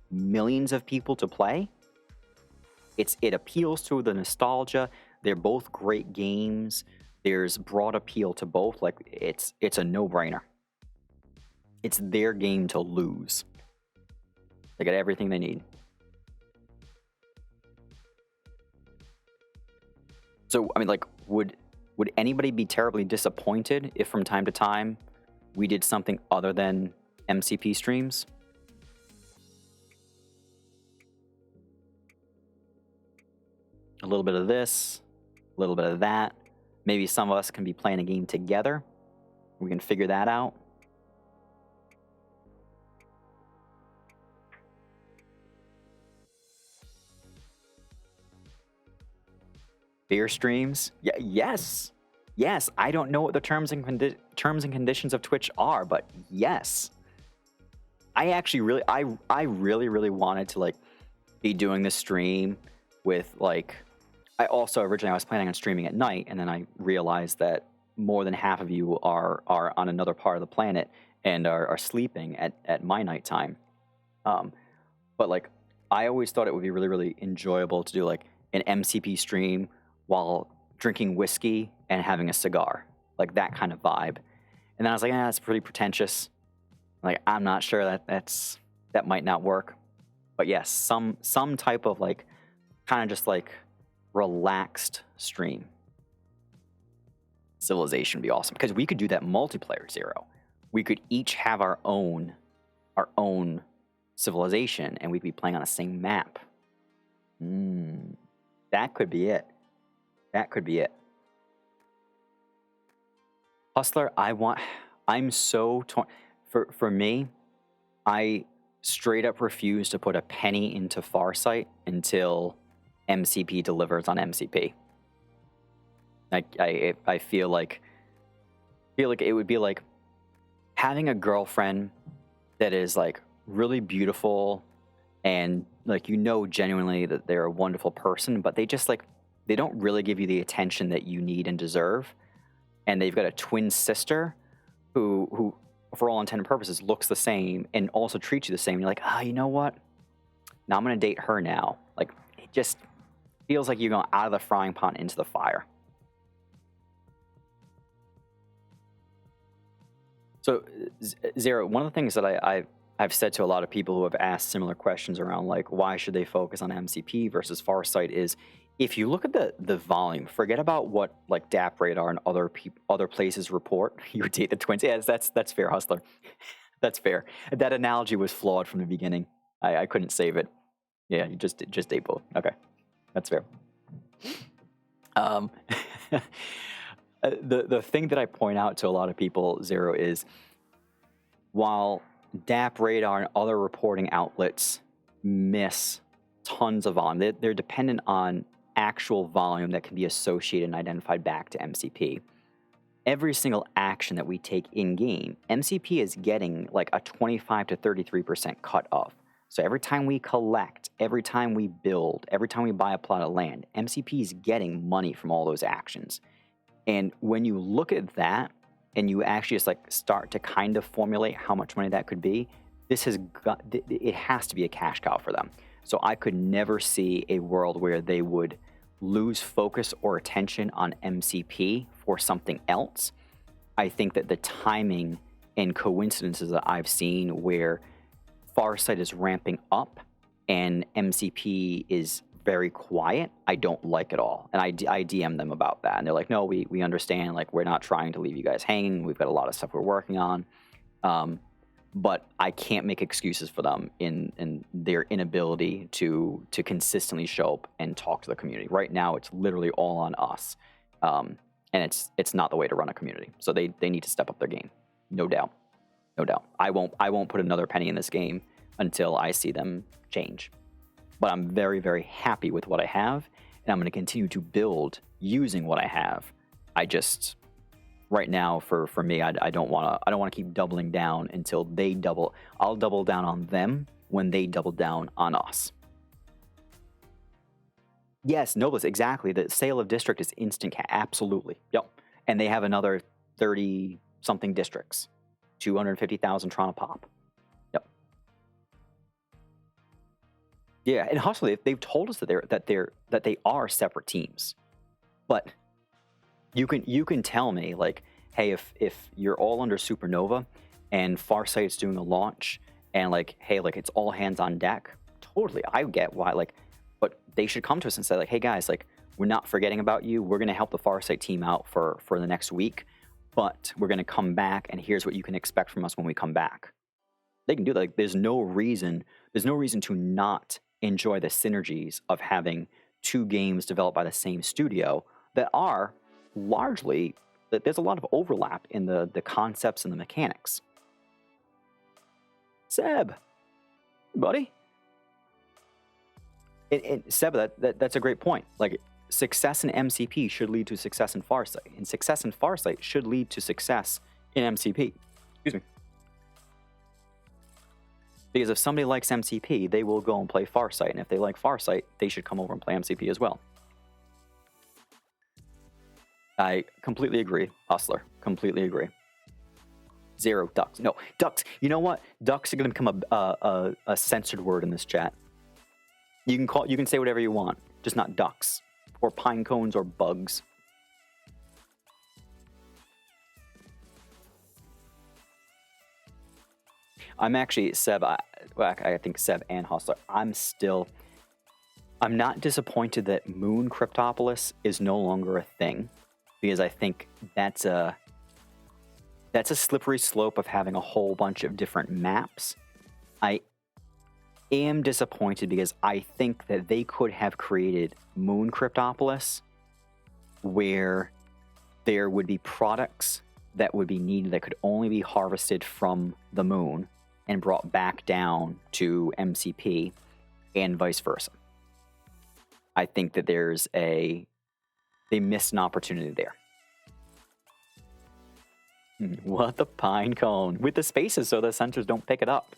millions of people to play, it appeals to the nostalgia. They're both great games. There's broad appeal to both. Like, it's a no-brainer. It's their game to lose. They got everything they need. So, I mean, like, would anybody be terribly disappointed if from time to time we did something other than MCP streams? A little bit of this, a little bit of that. Maybe some of us can be playing a game together. We can figure that out. Beer streams? Yeah, yes. Yes, I don't know what the terms and conditions of Twitch are, but yes. I actually really I really wanted to like be doing this stream with like I also originally I was planning on streaming at night, and then I realized that more than half of you are on another part of the planet and are sleeping at my nighttime. But like I always thought it would be really enjoyable to do like an MCP stream while drinking whiskey and having a cigar, like that kind of vibe. And then I was like, that's pretty pretentious. Like I'm not sure that might not work. But yes, some type of like kind of just like relaxed stream. Civilization would be awesome because we could do that multiplayer, Zero. We could each have our own civilization, and we could be playing on the same map. That could be it. That could be it. Hustler, I'm so torn. For me, I straight up refuse to put a penny into Farsight until MCP delivers on MCP. I feel like it would be like having a girlfriend that is like really beautiful and like genuinely that they're a wonderful person, but they just like they don't really give you the attention that you need and deserve. And they've got a twin sister who for all intent and purposes looks the same and also treats you the same. And you're like, you know what? Now I'm gonna date her now. Like it just feels like you're going out of the frying pan into the fire. So Zero, one of the things that I've said to a lot of people who have asked similar questions around like why should they focus on MCP versus Farsight is if you look at the volume, forget about what like DAP Radar and other places report. You would date the twins. Yeah, that's fair, Hustler. That's fair. That analogy was flawed from the beginning. I couldn't save it. Yeah, you just date both. Okay, that's fair. The thing that I point out to a lot of people, Zero, is while DAP Radar and other reporting outlets miss tons of volume, they're dependent on actual volume that can be associated and identified back to MCP. Every single action that we take in-game, MCP is getting like a 25 to 33% cut off. So every time we collect, every time we build, every time we buy a plot of land, MCP is getting money from all those actions. And when you look at that and you actually just like start to kind of formulate how much money that could be, it has to be a cash cow for them. So I could never see a world where they would lose focus or attention on MCP for something else. I think that the timing and coincidences that I've seen where Farsight is ramping up and MCP is very quiet, I don't like at all. And I DM them about that. And they're like, no, we understand. Like, we're not trying to leave you guys hanging. We've got a lot of stuff we're working on. But I can't make excuses for them in their inability to consistently show up and talk to the community. Right now, it's literally all on us. And it's not the way to run a community. So they need to step up their game. No doubt. No doubt. I won't put another penny in this game until I see them change. But I'm very, very happy with what I have, and I'm going to continue to build using what I have. I just right now for me, I don't want to keep doubling down until they double. I'll double down on them when they double down on us. Yes, Noblest, exactly. The sale of district is instant cash. Absolutely. Yep. And they have another 30 something districts, 250,000 Tron a pop. Yep. Yeah, and Hustler, they've told us that they are separate teams, but you can tell me like, hey, if you're all under Supernova and Farsight's doing a launch and like, hey, like it's all hands on deck. Totally, I get why. Like, but they should come to us and say like, hey guys, like we're not forgetting about you. We're gonna help the Farsight team out for the next week, but we're gonna come back and here's what you can expect from us when we come back. They can do that. Like, there's no reason to not enjoy the synergies of having two games developed by the same studio that are largely, there's a lot of overlap in the concepts and the mechanics. Seb, buddy. And Seb, that's a great point. Like, success in MCP should lead to success in Farsight, and success in Farsight should lead to success in MCP. Excuse me. Because if somebody likes MCP, they will go and play Farsight, and if they like Farsight, they should come over and play MCP as well. I completely agree, Hustler. Completely agree. 0 ducks. No, ducks. You know what? Ducks are going to become a censored word in this chat. You can say whatever you want, just not ducks or pine cones or bugs. I'm actually Seb. I think Seb and Hustler. I'm not disappointed that MegaCryptoPolis is no longer a thing, because I think that's a slippery slope of having a whole bunch of different maps. I am disappointed because I think that they could have created MegaCryptoPolis where there would be products that would be needed that could only be harvested from the moon and brought back down to MCP and vice versa. I think that they missed an opportunity there. What the pine cone? With the spaces so the sensors don't pick it up.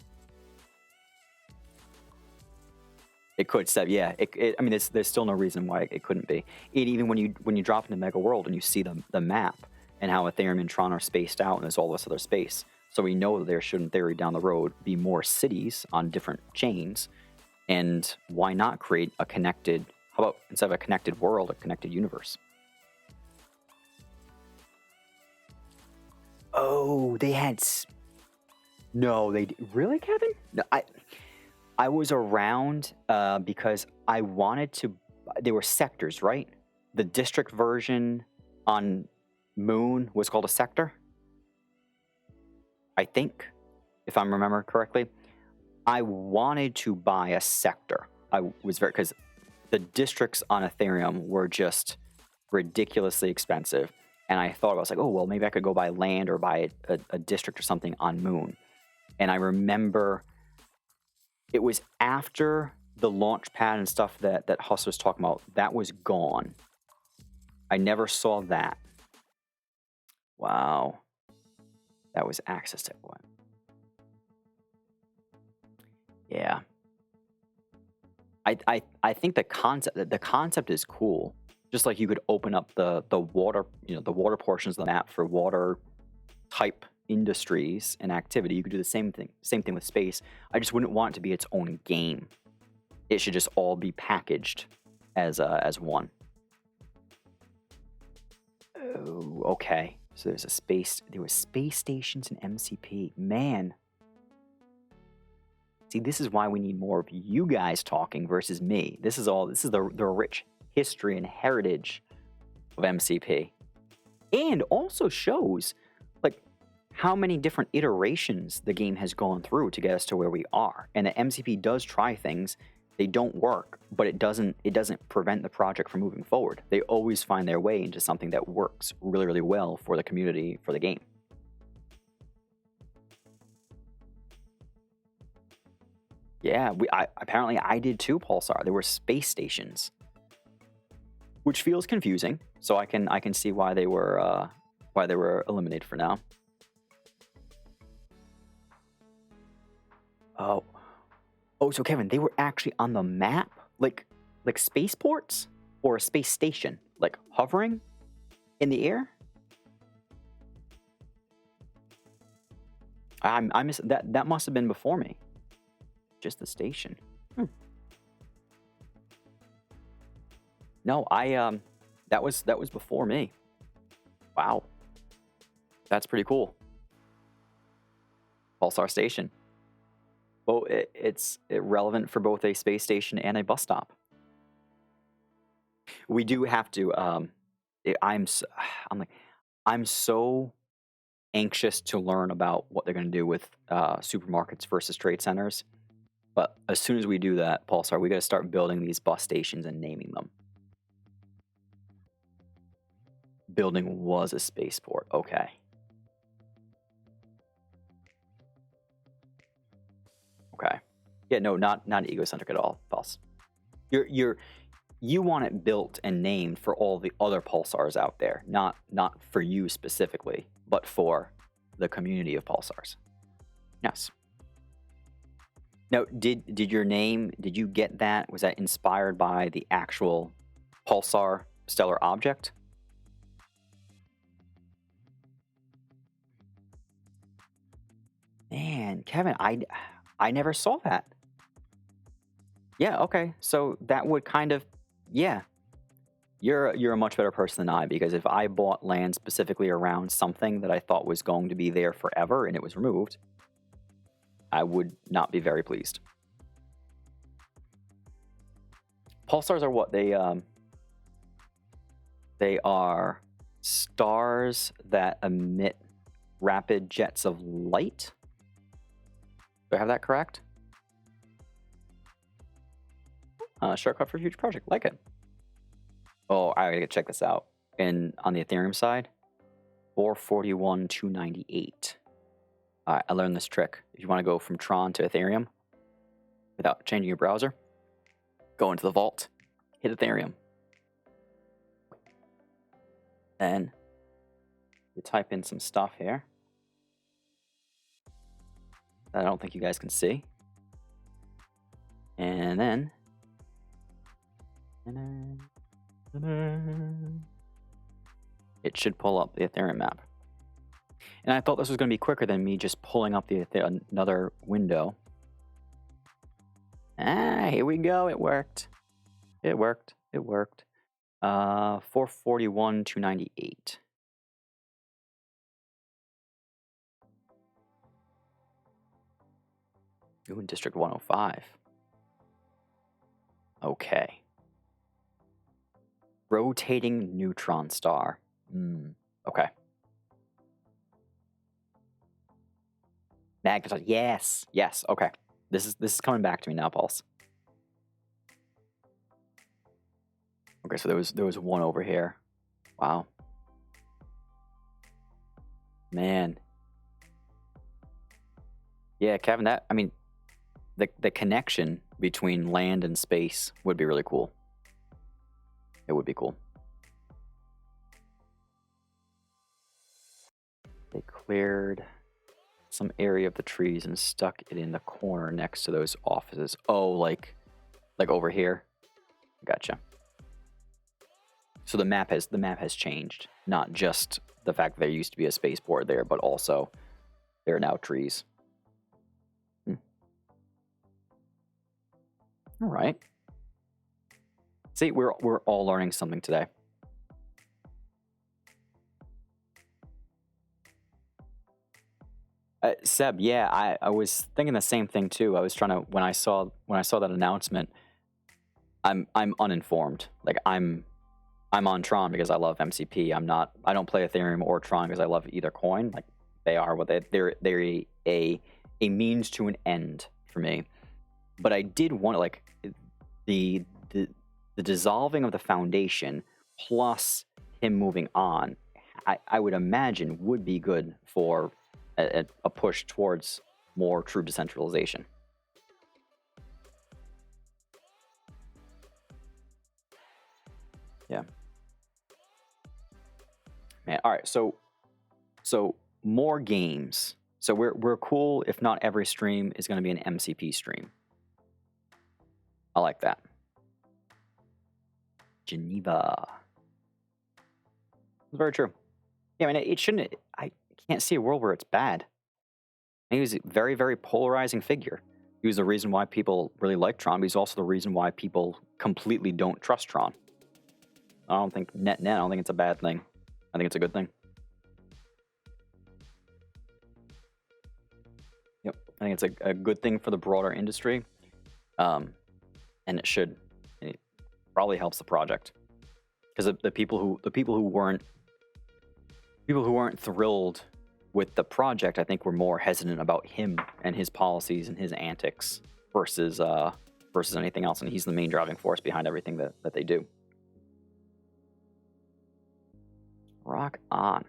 It could, Seb, yeah. I mean, there's still no reason why it couldn't be. Even when you drop into Mega World and you see the map and how Ethereum and Tron are spaced out and there's all this other space. So we know that there should, in theory, down the road, be more cities on different chains. And why not create a connected, how about instead of a connected world, a connected universe? Oh, they had... No, they... Really, Kevin? No, I was around because I wanted to... They were sectors, right? The district version on Moon was called a sector, I think, if I'm remembering correctly. I wanted to buy a sector. I was very... Because the districts on Ethereum were just ridiculously expensive. And I thought, I was like, oh, well, maybe I could go buy land or buy a district or something on Moon. And I remember it was after the launch pad and stuff that Hustler was talking about. That was gone. I never saw that. Wow. That was access to what? Yeah. I think the concept is cool. Just like you could open up the water, the water portions of the map for water type industries and activity. You could do the same thing with space. I just wouldn't want it to be its own game. It should just all be packaged as one. Oh, okay. So there were space stations in MCP. Man. See, this is why we need more of you guys talking versus me. This is the rich history and heritage of MCP. And also shows like how many different iterations the game has gone through to get us to where we are. And that MCP does try things, they don't work, but it doesn't prevent the project from moving forward. They always find their way into something that works really, really well for the community, for the game. Yeah, apparently I did too, Pulsar. There were space stations, which feels confusing. So I can see why they were eliminated for now. Oh, so Kevin, they were actually on the map, like spaceports or a space station, like hovering in the air. I missed that. That must have been before me. Just the station. No, that was before me. Wow, that's pretty cool. Pulsar Station. Well, it's relevant for both a space station and a bus stop. We do have to. I'm so anxious to learn about what they're going to do with supermarkets versus trade centers. But as soon as we do that, Pulsar, we got to start building these bus stations and naming them. Building was a spaceport. Okay. Okay. Yeah, no, not egocentric at all. False. you want it built and named for all the other pulsars out there, not for you specifically, but for the community of pulsars. Yes. Now, did your name, did you get that? Was that inspired by the actual pulsar stellar object? Man, Kevin, I never saw that. Yeah, okay. So that would kind of, yeah. You're a much better person than I, because if I bought land specifically around something that I thought was going to be there forever and it was removed, I would not be very pleased. Pulsars are what? They are stars that emit rapid jets of light. Do I have that correct? Shortcut for future project. Like it. Oh, I gotta check this out. And on the Ethereum side, 441,298. All right, I learned this trick. If you want to go from Tron to Ethereum without changing your browser, go into the vault, hit Ethereum. Then you type in some stuff here that I don't think you guys can see. And then it should pull up the Ethereum map. And I thought this was going to be quicker than me just pulling up another window. Here we go. It worked. It worked. It worked. 441,298. Ooh, in District 105. Okay. Rotating neutron star. Okay. Magnetite. Yes. Yes. Okay. This is coming back to me now, Pulse. Okay, so there was one over here. Wow. Man. Yeah, Kevin, the connection between land and space would be really cool. It would be cool. They cleared some area of the trees and stuck it in the corner next to those offices. Oh, like over here. Gotcha. So the map has changed. Not just the fact that there used to be a spaceport there, but also there are now trees. All right. See, we're all learning something today. Seb, yeah, I was thinking the same thing too. I was trying to when I saw that announcement. I'm uninformed. Like I'm on Tron because I love MCP. I don't play Ethereum or Tron because I love either coin. Like they are what they're a means to an end for me. But I did want like the dissolving of the foundation plus him moving on. I would imagine would be good for a push towards more true decentralization. Yeah. Man, all right. So more games. So we're cool if not every stream is going to be an MCP stream. I like that. Geneva. Very true. Yeah, I mean, it shouldn't. I can't see a world where it's bad. And he was a very, very polarizing figure. He was the reason why people really like Tron, but he's also the reason why people completely don't trust Tron. I don't think I don't think it's a bad thing. I think it's a good thing. Yep, I think it's a good thing for the broader industry, and it probably helps the project because the people who weren't thrilled with the project, I think were more hesitant about him and his policies and his antics versus anything else, and he's the main driving force behind everything that they do. Rock on.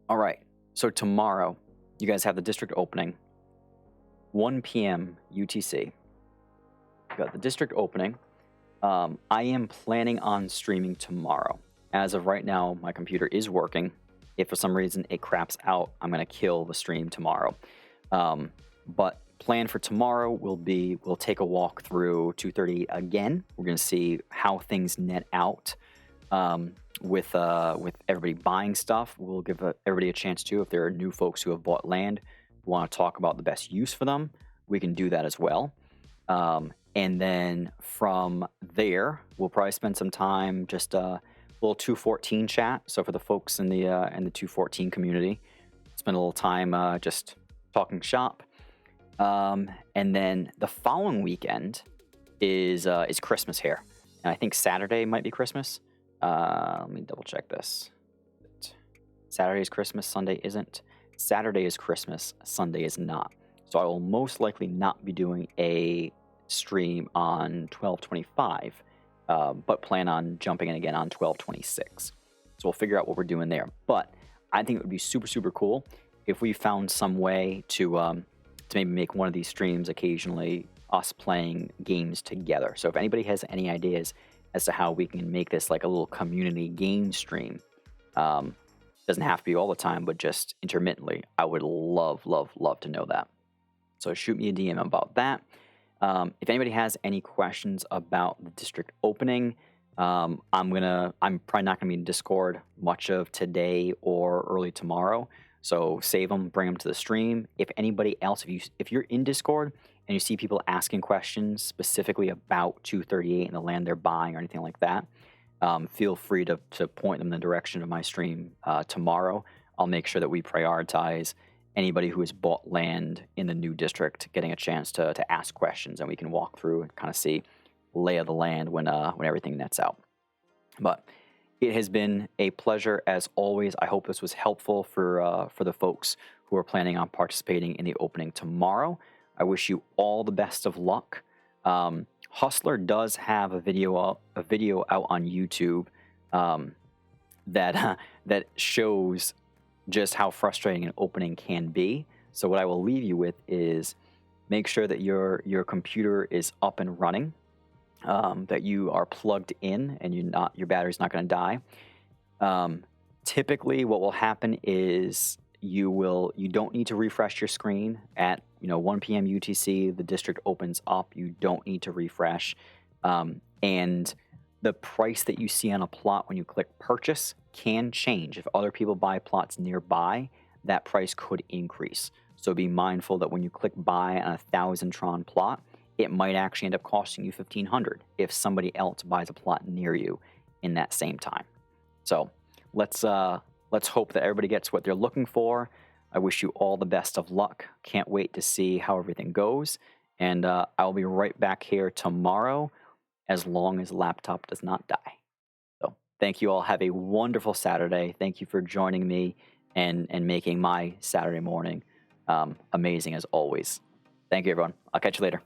All right, so tomorrow you guys have the district opening, 1 p.m. UTC. You got the district opening. I am planning on streaming tomorrow. As of right now, my computer is working. If for some reason it craps out, I'm going to kill the stream tomorrow. But plan for tomorrow will be we'll take a walk through 238 again. We're going to see how things net out with everybody buying stuff. We'll give everybody a chance to, if there are new folks who have bought land, who want to talk about the best use for them, we can do that as well. And then from there, we'll probably spend some time just a little 214 chat. So for the folks in the 214 community, spend a little time just talking shop. And then the following weekend is Christmas here, and I think Saturday might be Christmas. Let me double check this. Saturday is Christmas, Sunday isn't. Saturday is Christmas, Sunday is not. So I will most likely not be doing a stream on 12/25, but plan on jumping in again on 12/26. So we'll figure out what we're doing there. But I think it would be super, super cool if we found some way to maybe make one of these streams occasionally us playing games together. So if anybody has any ideas as to how we can make this like a little community game stream, doesn't have to be all the time, but just intermittently, I would love, love, love to know that. So shoot me a DM about that. If anybody has any questions about the district opening, I'm probably not gonna be in Discord much of today or early tomorrow. So save them, bring them to the stream. If anybody else, if you're in Discord and you see people asking questions specifically about 238 and the land they're buying or anything like that, feel free to point them in the direction of my stream tomorrow. I'll make sure that we prioritize anybody who has bought land in the new district getting a chance to ask questions, and we can walk through and kind of see lay of the land when everything nets out. But it has been a pleasure as always. I hope this was helpful for the folks who are planning on participating in the opening tomorrow. I wish you all the best of luck. Hustler does have a video out on YouTube that shows just how frustrating an opening can be. So what I will leave you with is make sure that your computer is up and running, that you are plugged in and your battery's not going to die. Typically what will happen is you don't need to refresh your screen at 1 p.m. UTC. The district opens up. You don't need to refresh, and the price that you see on a plot when you click purchase can change. If other people buy plots nearby, that price could increase. So be mindful that when you click buy on a 1,000 Tron plot, it might actually end up costing you 1,500 if somebody else buys a plot near you in that same time. So let's hope that everybody gets what they're looking for. I wish you all the best of luck. Can't wait to see how everything goes. And I'll be right back here tomorrow as long as the laptop does not die. So thank you all. Have a wonderful Saturday. Thank you for joining me and making my Saturday morning amazing as always. Thank you, everyone. I'll catch you later.